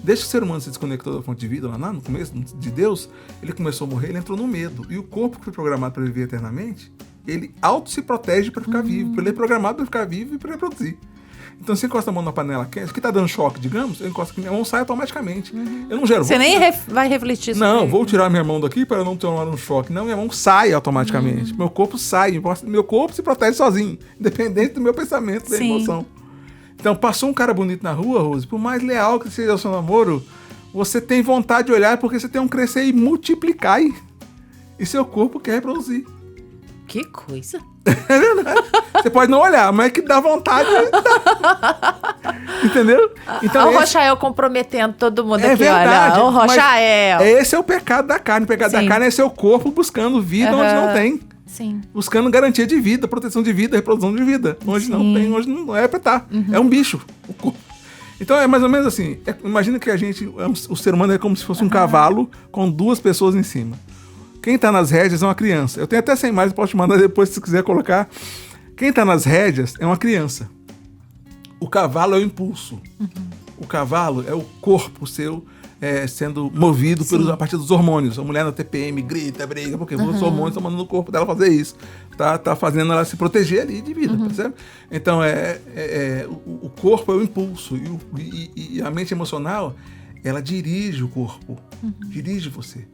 Desde que o ser humano se desconectou da fonte de vida, lá no começo de Deus, ele começou a morrer, ele entrou no medo. E o corpo que foi programado para viver eternamente, ele auto se protege para ficar vivo. Ele é programado para ficar vivo e para reproduzir. Então, se você encosta a mão na panela quente, que está dando choque, digamos, eu encosto que minha mão sai automaticamente. Eu não gero. Você nem vai refletir sobre Não, isso. vou tirar minha mão daqui para não tomar um choque. Não, minha mão sai automaticamente. Meu corpo sai. Meu corpo se protege sozinho, independente do meu pensamento, da emoção. Então, passou um cara bonito na rua, Rose, por mais leal que seja o seu namoro, você tem vontade de olhar porque você tem um crescer e multiplicar. E seu corpo quer reproduzir. Que coisa. É verdade. Você pode não olhar, mas é que dá vontade. Entendeu? Então, o Rochael comprometendo todo mundo é aqui, verdade, olha. O Rochael. Esse é o pecado da carne. O pecado da carne é seu corpo buscando vida onde não tem. Sim. Buscando garantia de vida, proteção de vida, reprodução de vida. Onde não tem, onde não é pra estar. É um bicho, o corpo. Então é mais ou menos assim. Imagina que o ser humano é como se fosse um cavalo com 2 pessoas em cima. Quem tá nas rédeas é uma criança. Eu tenho até 100 mais, posso te mandar depois se quiser colocar. Quem tá nas rédeas é uma criança. O cavalo é o impulso. O cavalo é o corpo seu sendo movido a partir dos hormônios. A mulher na TPM grita, briga, porque os hormônios estão mandando o corpo dela fazer isso. Tá fazendo ela se proteger ali de vida, percebe? Então, o corpo é o impulso. E a mente emocional, ela dirige o corpo. Dirige você.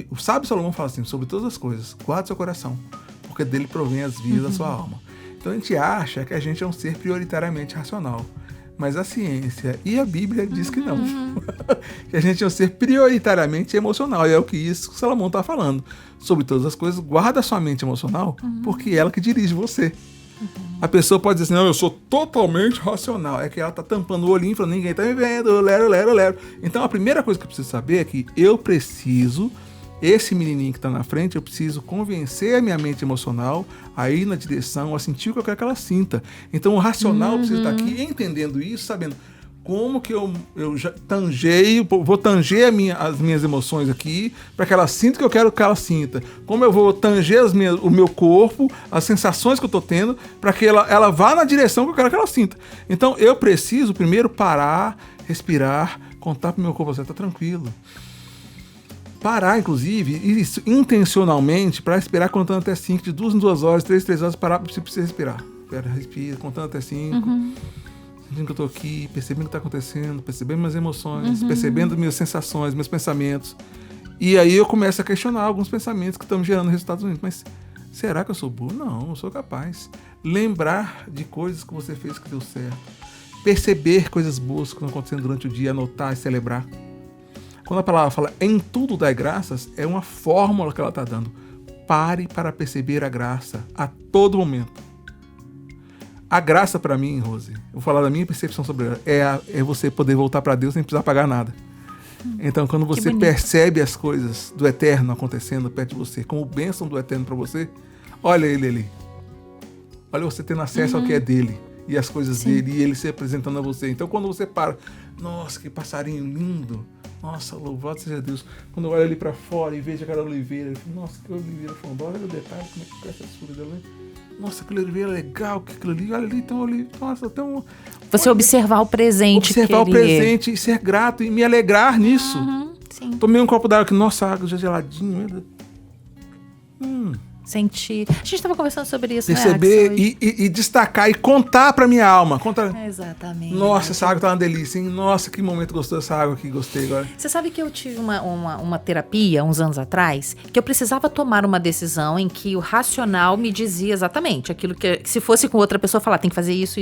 O sábio Salomão fala assim, sobre todas as coisas, guarde seu coração, porque dele provém as vias da sua alma. Então a gente acha que a gente é um ser prioritariamente racional, mas a ciência e a Bíblia diz que não. Que a gente é um ser prioritariamente emocional, e é o que isso que Salomão está falando. Sobre todas as coisas, guarda a sua mente emocional, porque é ela que dirige você. A pessoa pode dizer assim, não, eu sou totalmente racional. É que ela tá tampando o olhinho e falando, ninguém tá me vendo, eu lero. Então a primeira coisa que eu preciso saber é que eu preciso, esse menininho que tá na frente, eu preciso convencer a minha mente emocional a ir na direção, a sentir o que eu quero que ela sinta. Então o racional precisa estar aqui entendendo isso, sabendo como que eu já vou tanger as minhas emoções aqui, para que ela sinta o que eu quero que ela sinta. Como eu vou tanger o meu corpo, as sensações que eu tô tendo, para que ela vá na direção que eu quero que ela sinta. Então eu preciso primeiro parar, respirar, contar pro meu corpo, você tá tranquilo. Parar, inclusive, isso intencionalmente, para respirar contando até 5, de 2 em 2 horas, 3 em 3 horas, parar, você precisa respirar. Respira, contando até 5. Sentindo que eu tô aqui, percebendo o que tá acontecendo, percebendo minhas emoções, percebendo minhas sensações, meus pensamentos. E aí eu começo a questionar alguns pensamentos que estão me gerando resultados ruins. Mas será que eu sou burro? Não, eu sou capaz. Lembrar de coisas que você fez que deu certo. Perceber coisas boas que estão acontecendo durante o dia, anotar e celebrar. Quando a palavra fala em tudo dai graças, é uma fórmula que ela está dando. Pare para perceber a graça a todo momento. A graça para mim, Rose, eu vou falar da minha percepção sobre ela, é você poder voltar para Deus sem precisar pagar nada. Então, quando você percebe as coisas do Eterno acontecendo perto de você, como bênção do Eterno para você, olha ele ali. Olha você tendo acesso ao que é dele e as coisas dele, e ele se apresentando a você. Então, quando você para, nossa, que passarinho lindo. Nossa, louvado seja Deus. Quando eu olho ali pra fora e vejo aquela oliveira, eu falo, nossa, que oliveira frondosa, olha o detalhe, como é que cresce as folhas dela. Nossa, aquela oliveira legal, que aquilo ali, olha ali, tem uma oliveira, nossa, tem um... Você observar o presente. Observar o presente e ser grato e me alegrar nisso. Sim. Tomei um copo d'água aqui, nossa, a água já geladinha, meu Deus. Sentir. A gente estava conversando sobre isso, perceber, né, e destacar e contar pra minha alma. Exatamente. Nossa, essa água tá uma delícia, hein? Nossa, que momento gostoso essa água aqui, gostei agora. Você sabe que eu tive uma terapia uns anos atrás, que eu precisava tomar uma decisão em que o racional me dizia exatamente aquilo que, se fosse com outra pessoa, falar, tem que fazer isso.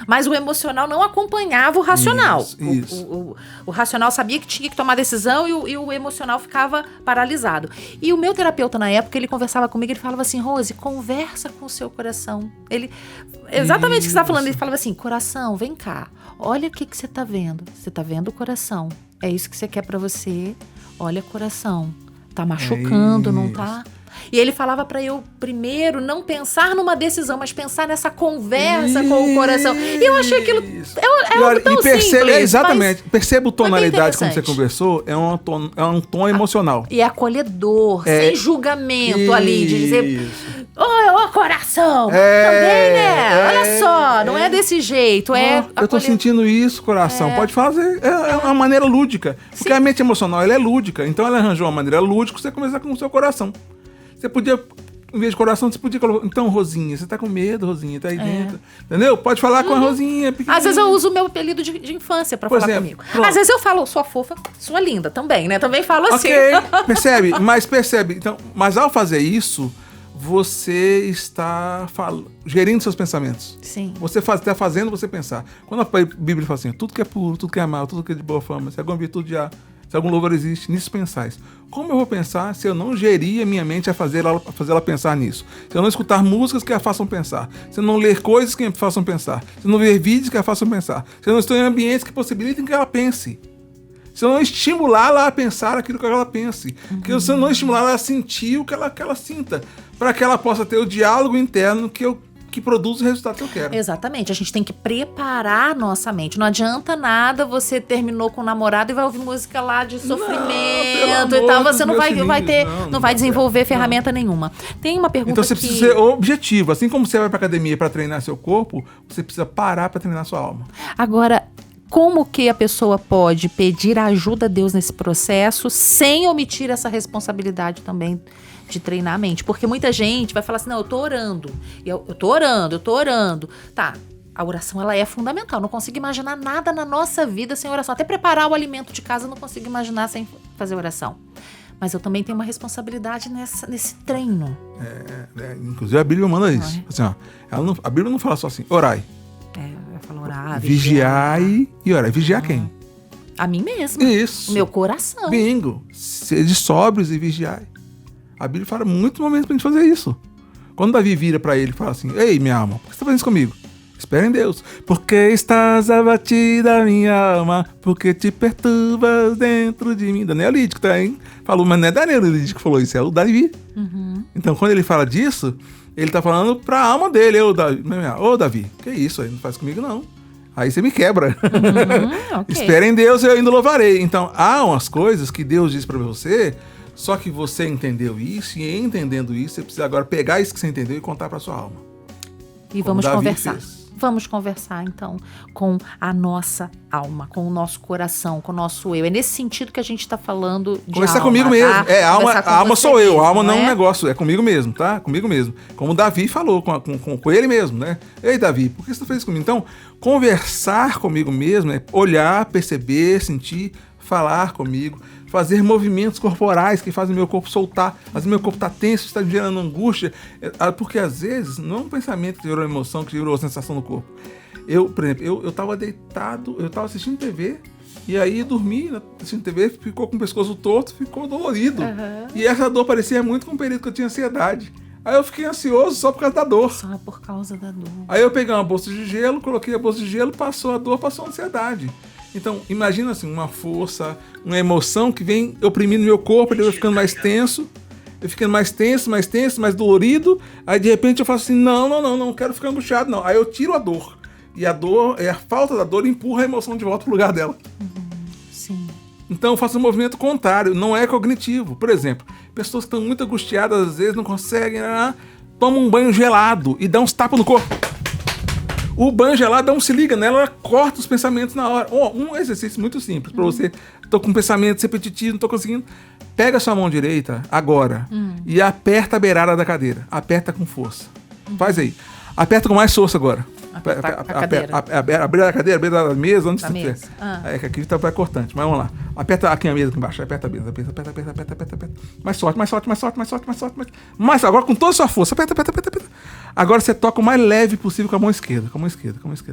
Mas o emocional não acompanhava o racional. Isso. O racional sabia que tinha que tomar decisão e o emocional ficava paralisado. E o meu terapeuta, na época, ele conversava comigo, ele falava assim, Rose, conversa com o seu coração. Ele, exatamente o que você está falando, ele falava assim, coração, vem cá, olha o que você está vendo. Você está vendo o coração. É isso que você quer para você? Olha, coração, tá machucando, não tá? E ele falava para eu, primeiro, não pensar numa decisão, mas pensar nessa conversa com o coração. E eu achei aquilo... É algo tão simples. Exatamente. Perceba a tonalidade como você interessante. conversou. É um tom emocional. E acolhedor, sem julgamento ali, de dizer... coração. Também, né? Olha só, não é desse jeito. Eu tô sentindo isso, coração. Pode fazer. É uma maneira lúdica. Porque a mente emocional, ela é lúdica. Então ela arranjou uma maneira lúdica pra você começar com o seu coração. Você podia, em vez de coração, você podia colocar... Então, Rosinha, você tá com medo, Rosinha, tá aí dentro. Entendeu? Pode falar com a Rosinha. Às vezes eu uso o meu apelido de infância pra falar comigo. Pronto. Às vezes eu falo, sua fofa, sua linda também, né? Também falo assim. Ok, percebe. Então, mas ao fazer isso, você está gerindo seus pensamentos. Sim. Você está fazendo você pensar. Quando a Bíblia fala assim, tudo que é puro, tudo que é amável, tudo que é de boa fama, se alguma virtude há, se algum louvor existe, nisso pensais. Como eu vou pensar se eu não gerir a minha mente a fazer ela pensar nisso? Se eu não escutar músicas que a façam pensar? Se eu não ler coisas que a façam pensar? Se eu não ver vídeos que a façam pensar? Se eu não estou em ambientes que possibilitem que ela pense? Se eu não estimulá-la a pensar aquilo que ela pense. Se eu não estimular-la a sentir o que ela sinta. Para que ela possa ter o diálogo interno que produz o resultado que eu quero. Exatamente, a gente tem que preparar a nossa mente. Não adianta nada, você terminou com o namorado e vai ouvir música lá de sofrimento e tal. Você não vai desenvolver ferramenta nenhuma. Tem uma pergunta Então você precisa ser objetivo. Assim como você vai pra academia para treinar seu corpo, você precisa parar para treinar sua alma. Agora, como que a pessoa pode pedir ajuda a Deus nesse processo sem omitir essa responsabilidade também de treinar a mente? Porque muita gente vai falar assim, não, eu tô orando. Eu tô orando. Tá, a oração ela é fundamental. Não consigo imaginar nada na nossa vida sem oração. Até preparar o alimento de casa eu não consigo imaginar sem fazer oração. Mas eu também tenho uma responsabilidade nesse treino. Inclusive a Bíblia manda isso. Assim, ó, a Bíblia não fala só assim, orai. Ela fala orar, vigiai e orai. Vigiar quem? A mim mesma. Isso. O meu coração. Bingo. Sede sóbrios e vigiai. A Bíblia fala muitos momentos pra gente fazer isso. Quando Davi vira pra ele e fala assim, ei, minha alma, por que você tá fazendo isso comigo? Espera em Deus. Porque estás abatida, minha alma, porque te perturbas dentro de mim. Daniel Lídico, tá, hein? Falou, mas não é Daniel Lídico que falou isso, é o Davi. Então, quando ele fala disso, ele tá falando pra alma dele. Ô, Davi, que isso aí? Não faz comigo, não. Aí você me quebra. Okay. Espera em Deus e eu ainda louvarei. Então, há umas coisas que Deus diz pra você, só que você entendeu isso, e entendendo isso, você precisa agora pegar isso que você entendeu e contar pra sua alma. E vamos conversar. Vamos conversar, então, com a nossa alma, com o nosso coração, com o nosso eu. É nesse sentido que a gente está falando de conversar alma, comigo mesmo. Tá? A alma sou eu. A alma não é um é? negócio. É comigo mesmo, tá? Comigo mesmo. Como o Davi falou com ele mesmo, né? Ei, Davi, por que você fez isso comigo? Então, conversar comigo mesmo é olhar, perceber, sentir, falar comigo, fazer movimentos corporais que fazem meu corpo soltar. Às vezes meu corpo está tenso, está gerando angústia, porque às vezes não é um pensamento que gerou emoção, que gerou sensação no corpo. Por exemplo, eu estava deitado, eu estava assistindo TV, e aí dormi assistindo TV, ficou com o pescoço torto, ficou dolorido. E essa dor parecia muito com o período que eu tinha ansiedade. Aí eu fiquei ansioso só por causa da dor. Só por causa da dor. Aí eu peguei uma bolsa de gelo, coloquei a bolsa de gelo, passou a dor, passou a ansiedade. Então, imagina assim, uma força, uma emoção que vem oprimindo meu corpo, ele vai ficando mais tenso, mais dolorido. Aí, de repente, eu faço assim, não quero ficar angustiado, não. Aí eu tiro a dor. E a falta da dor empurra a emoção de volta pro lugar dela. Sim. Então, eu faço um movimento contrário, não é cognitivo. Por exemplo, pessoas que estão muito angustiadas, às vezes não conseguem, tomam um banho gelado e dão uns tapas no corpo. O banho gelado, se liga nela, ela corta os pensamentos na hora. Um exercício muito simples para você. Tô com pensamentos repetitivos, não tô conseguindo. Pega a sua mão direita agora e aperta a beirada da cadeira. Aperta com força. Faz aí. Aperta com mais força agora. Aperta a cadeira. A beira da cadeira, a beira da mesa, onde você estiver. É que aqui vai cortante, mas vamos lá. Aperta aqui a mesa aqui embaixo. Aperta a mesa. Aperta. Mais forte. Mais agora com toda a sua força. Aperta. Agora você toca o mais leve possível com a mão esquerda.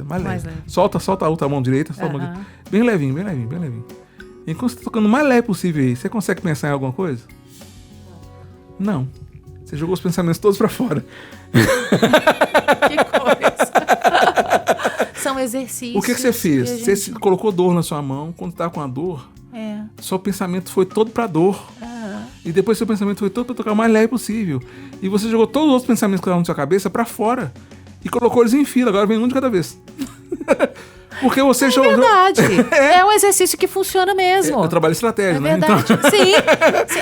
Mais leve. Solta a outra mão direita. Bem levinho. Enquanto você tá tocando o mais leve possível aí, você consegue pensar em alguma coisa? Não. Você jogou os pensamentos todos pra fora. Que coisa. São exercícios. O que você fez? Você colocou dor na sua mão. Quando tá com a dor, seu pensamento foi todo pra dor. E depois seu pensamento foi todo pra tocar o mais leve possível. E você jogou todos os outros pensamentos que estavam na sua cabeça pra fora. E colocou eles em fila. Agora vem um de cada vez. Porque você jogou... verdade. É um exercício que funciona mesmo. Eu trabalho estratégia, né? Verdade. Então... Sim.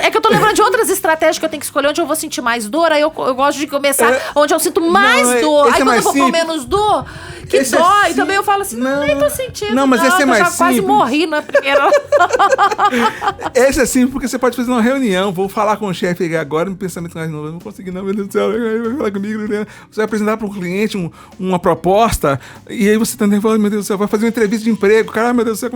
É que eu tô lembrando de outras estratégias estratégia que eu tenho que escolher onde eu vou sentir mais dor, aí eu gosto de começar onde eu sinto mais dor. esse Aí é quando mais eu vou com simples. menos dor, que Esse é dói, sim- também eu falo assim, nem tô sentindo. Não, mas esse é eu mais já quase simples. morri na primeira. Esse é simples porque você pode fazer uma reunião, vou falar com o chefe agora, no pensamento mais novo, eu não consegui não, meu Deus do céu, ele vai falar comigo, né? Você vai apresentar para um cliente uma proposta, e aí você tá nervoso, meu Deus do céu, vai fazer uma entrevista de emprego, cara, meu Deus do céu,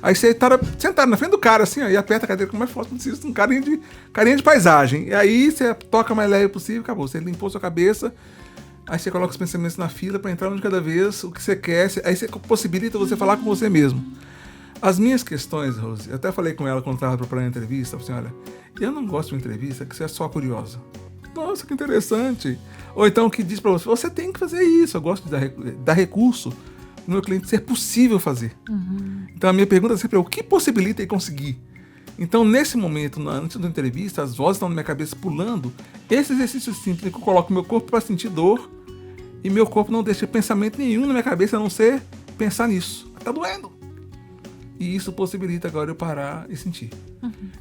aí você tá sentado na frente do cara, assim, ó, e aperta a cadeira com mais forte possível, um carinha de paisagem, e aí você toca o mais leve possível, acabou, você limpou sua cabeça. Aí você coloca os pensamentos na fila para entrar um de cada vez, o que você quer, aí você possibilita você falar com você mesmo. As minhas questões, Rose, eu até falei com ela quando estava preparando a entrevista, eu falei assim, olha, eu não gosto de uma entrevista que você é só curiosa. Nossa, que interessante. Ou então que diz para você, você tem que fazer isso, eu gosto de dar recurso no meu cliente ser possível fazer. Então a minha pergunta sempre é, o que possibilita ele conseguir? Então, nesse momento, antes da entrevista, as vozes estão na minha cabeça pulando. Esse exercício simples que eu coloco meu corpo para sentir dor e meu corpo não deixa pensamento nenhum na minha cabeça a não ser pensar nisso. Tá doendo. E isso possibilita agora eu parar e sentir.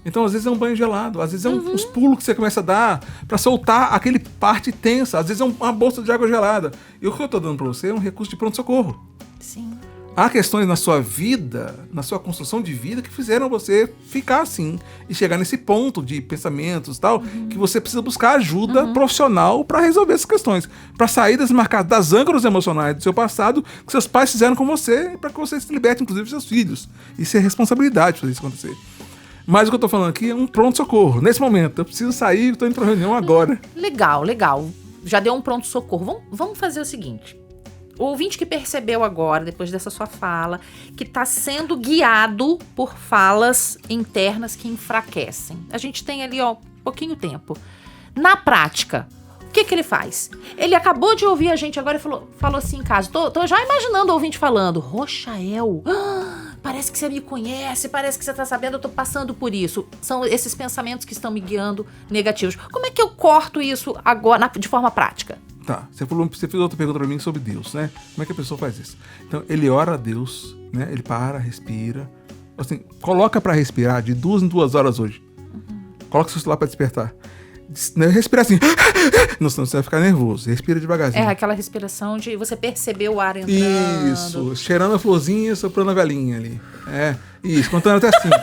Então, às vezes é um banho gelado, às vezes é uns pulos que você começa a dar para soltar aquele parte tensa, às vezes é uma bolsa de água gelada. E o que eu estou dando para você é um recurso de pronto-socorro. Sim. Há questões na sua vida, na sua construção de vida, que fizeram você ficar assim e chegar nesse ponto de pensamentos e tal, que você precisa buscar ajuda profissional para resolver essas questões, para sair das âncoras emocionais do seu passado que seus pais fizeram com você, para que você se liberte, inclusive, dos seus filhos. Isso é responsabilidade fazer isso acontecer. Mas o que eu tô falando aqui é um pronto-socorro. Nesse momento, eu preciso sair, tô indo pra reunião agora. Legal. Já deu um pronto-socorro. Vamos fazer o seguinte. O ouvinte que percebeu agora, depois dessa sua fala, que está sendo guiado por falas internas que enfraquecem. A gente tem ali, pouquinho tempo. Na prática, o que ele faz? Ele acabou de ouvir a gente agora e falou assim em casa. Tô já imaginando o ouvinte falando, Rochael, parece que você me conhece, parece que você tá sabendo, eu tô passando por isso. São esses pensamentos que estão me guiando negativos. Como é que eu corto isso agora, de forma prática? Tá, você fez outra pergunta pra mim sobre Deus, né? Como é que a pessoa faz isso? Então, ele ora a Deus, né? Ele para, respira. Assim, coloca pra respirar de 2 em 2 horas hoje. Coloca o seu celular pra despertar. Respira assim. Não, senão você vai ficar nervoso. Respira devagarzinho. É aquela respiração de você perceber o ar entrando. Isso, cheirando a florzinha, soprando a velhinha ali. Isso, contando até 5.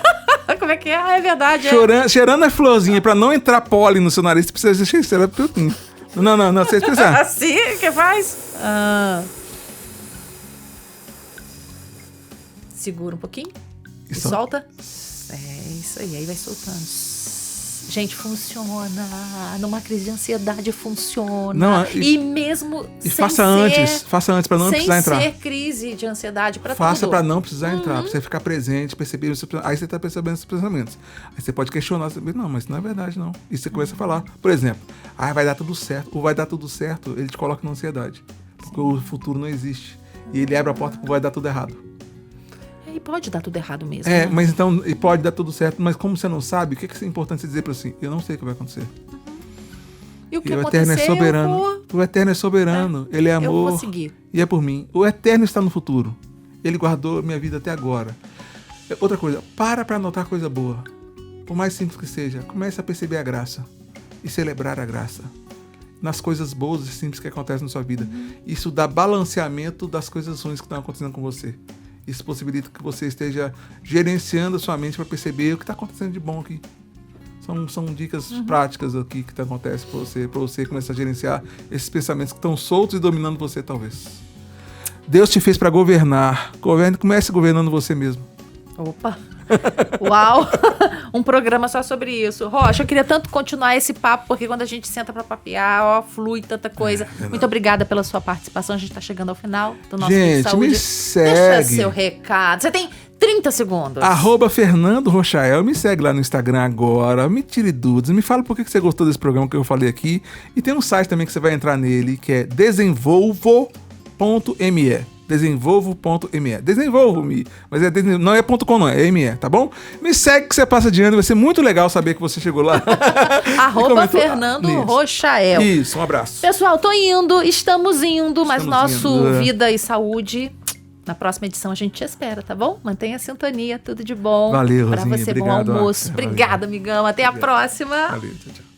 Como é que é? Ah, é verdade. Cheirando a florzinha pra não entrar pólen no seu nariz, você precisa cheirar pouquinho. Não, você precisa. Assim que faz? Segura um pouquinho e solta. É isso aí vai soltando. Gente, funciona. Numa crise de ansiedade funciona. Não, e mesmo e faça antes para não precisar entrar. Sem ser crise de ansiedade para tudo. Faça para não precisar entrar, para você ficar presente, perceber. Aí você tá percebendo esses pensamentos. Aí você pode questionar, não, mas não é verdade não. E você começa a falar, por exemplo, vai dar tudo certo. Ou vai dar tudo certo, ele te coloca na ansiedade. Porque o futuro não existe. E ele abre a porta para vai dar tudo errado. E pode dar tudo errado mesmo. Né? Mas então, e pode dar tudo certo, mas como você não sabe, o que é importante você dizer para assim? Eu não sei o que vai acontecer. E o que o Eterno é soberano. O Eterno é soberano. Ele é amor. Eu vou seguir. E é por mim. O Eterno está no futuro. Ele guardou minha vida até agora. Outra coisa, para notar coisa boa. Por mais simples que seja, comece a perceber a graça. E celebrar a graça. Nas coisas boas e simples que acontecem na sua vida. Isso dá balanceamento das coisas ruins que estão acontecendo com você. Isso possibilita que você esteja gerenciando a sua mente para perceber o que está acontecendo de bom aqui. São dicas práticas aqui que acontecem para você começar a gerenciar esses pensamentos que estão soltos e dominando você, talvez. Deus te fez para governar. Comece governando você mesmo. Opa! Uau! Um programa só sobre isso. Rocha, eu queria tanto continuar esse papo, porque quando a gente senta pra papear, flui tanta coisa. Muito obrigada pela sua participação. A gente tá chegando ao final do nosso Vídeo de Saúde. Me segue. Deixa seu recado. Você tem 30 segundos. @Fernando Rochael. Me segue lá no Instagram agora. Me tire dúvidas. Me fala por que você gostou desse programa que eu falei aqui. E tem um site também que você vai entrar nele, que é desenvolvo.me. Desenvolvo.me, mas não é .com não, é ME, tá bom? Me segue que você passa de ano, vai ser muito legal saber que você chegou lá. @Fernando Rochael. Isso, um abraço. Pessoal, estamos indo, mas nosso Vida e Saúde Na próxima edição a gente te espera, tá bom? Mantenha a sintonia, tudo de bom. Valeu, Pra Rosinha, você, obrigado, bom almoço. Valeu. Obrigada, amigão. Até a próxima. Valeu, tchau, tchau.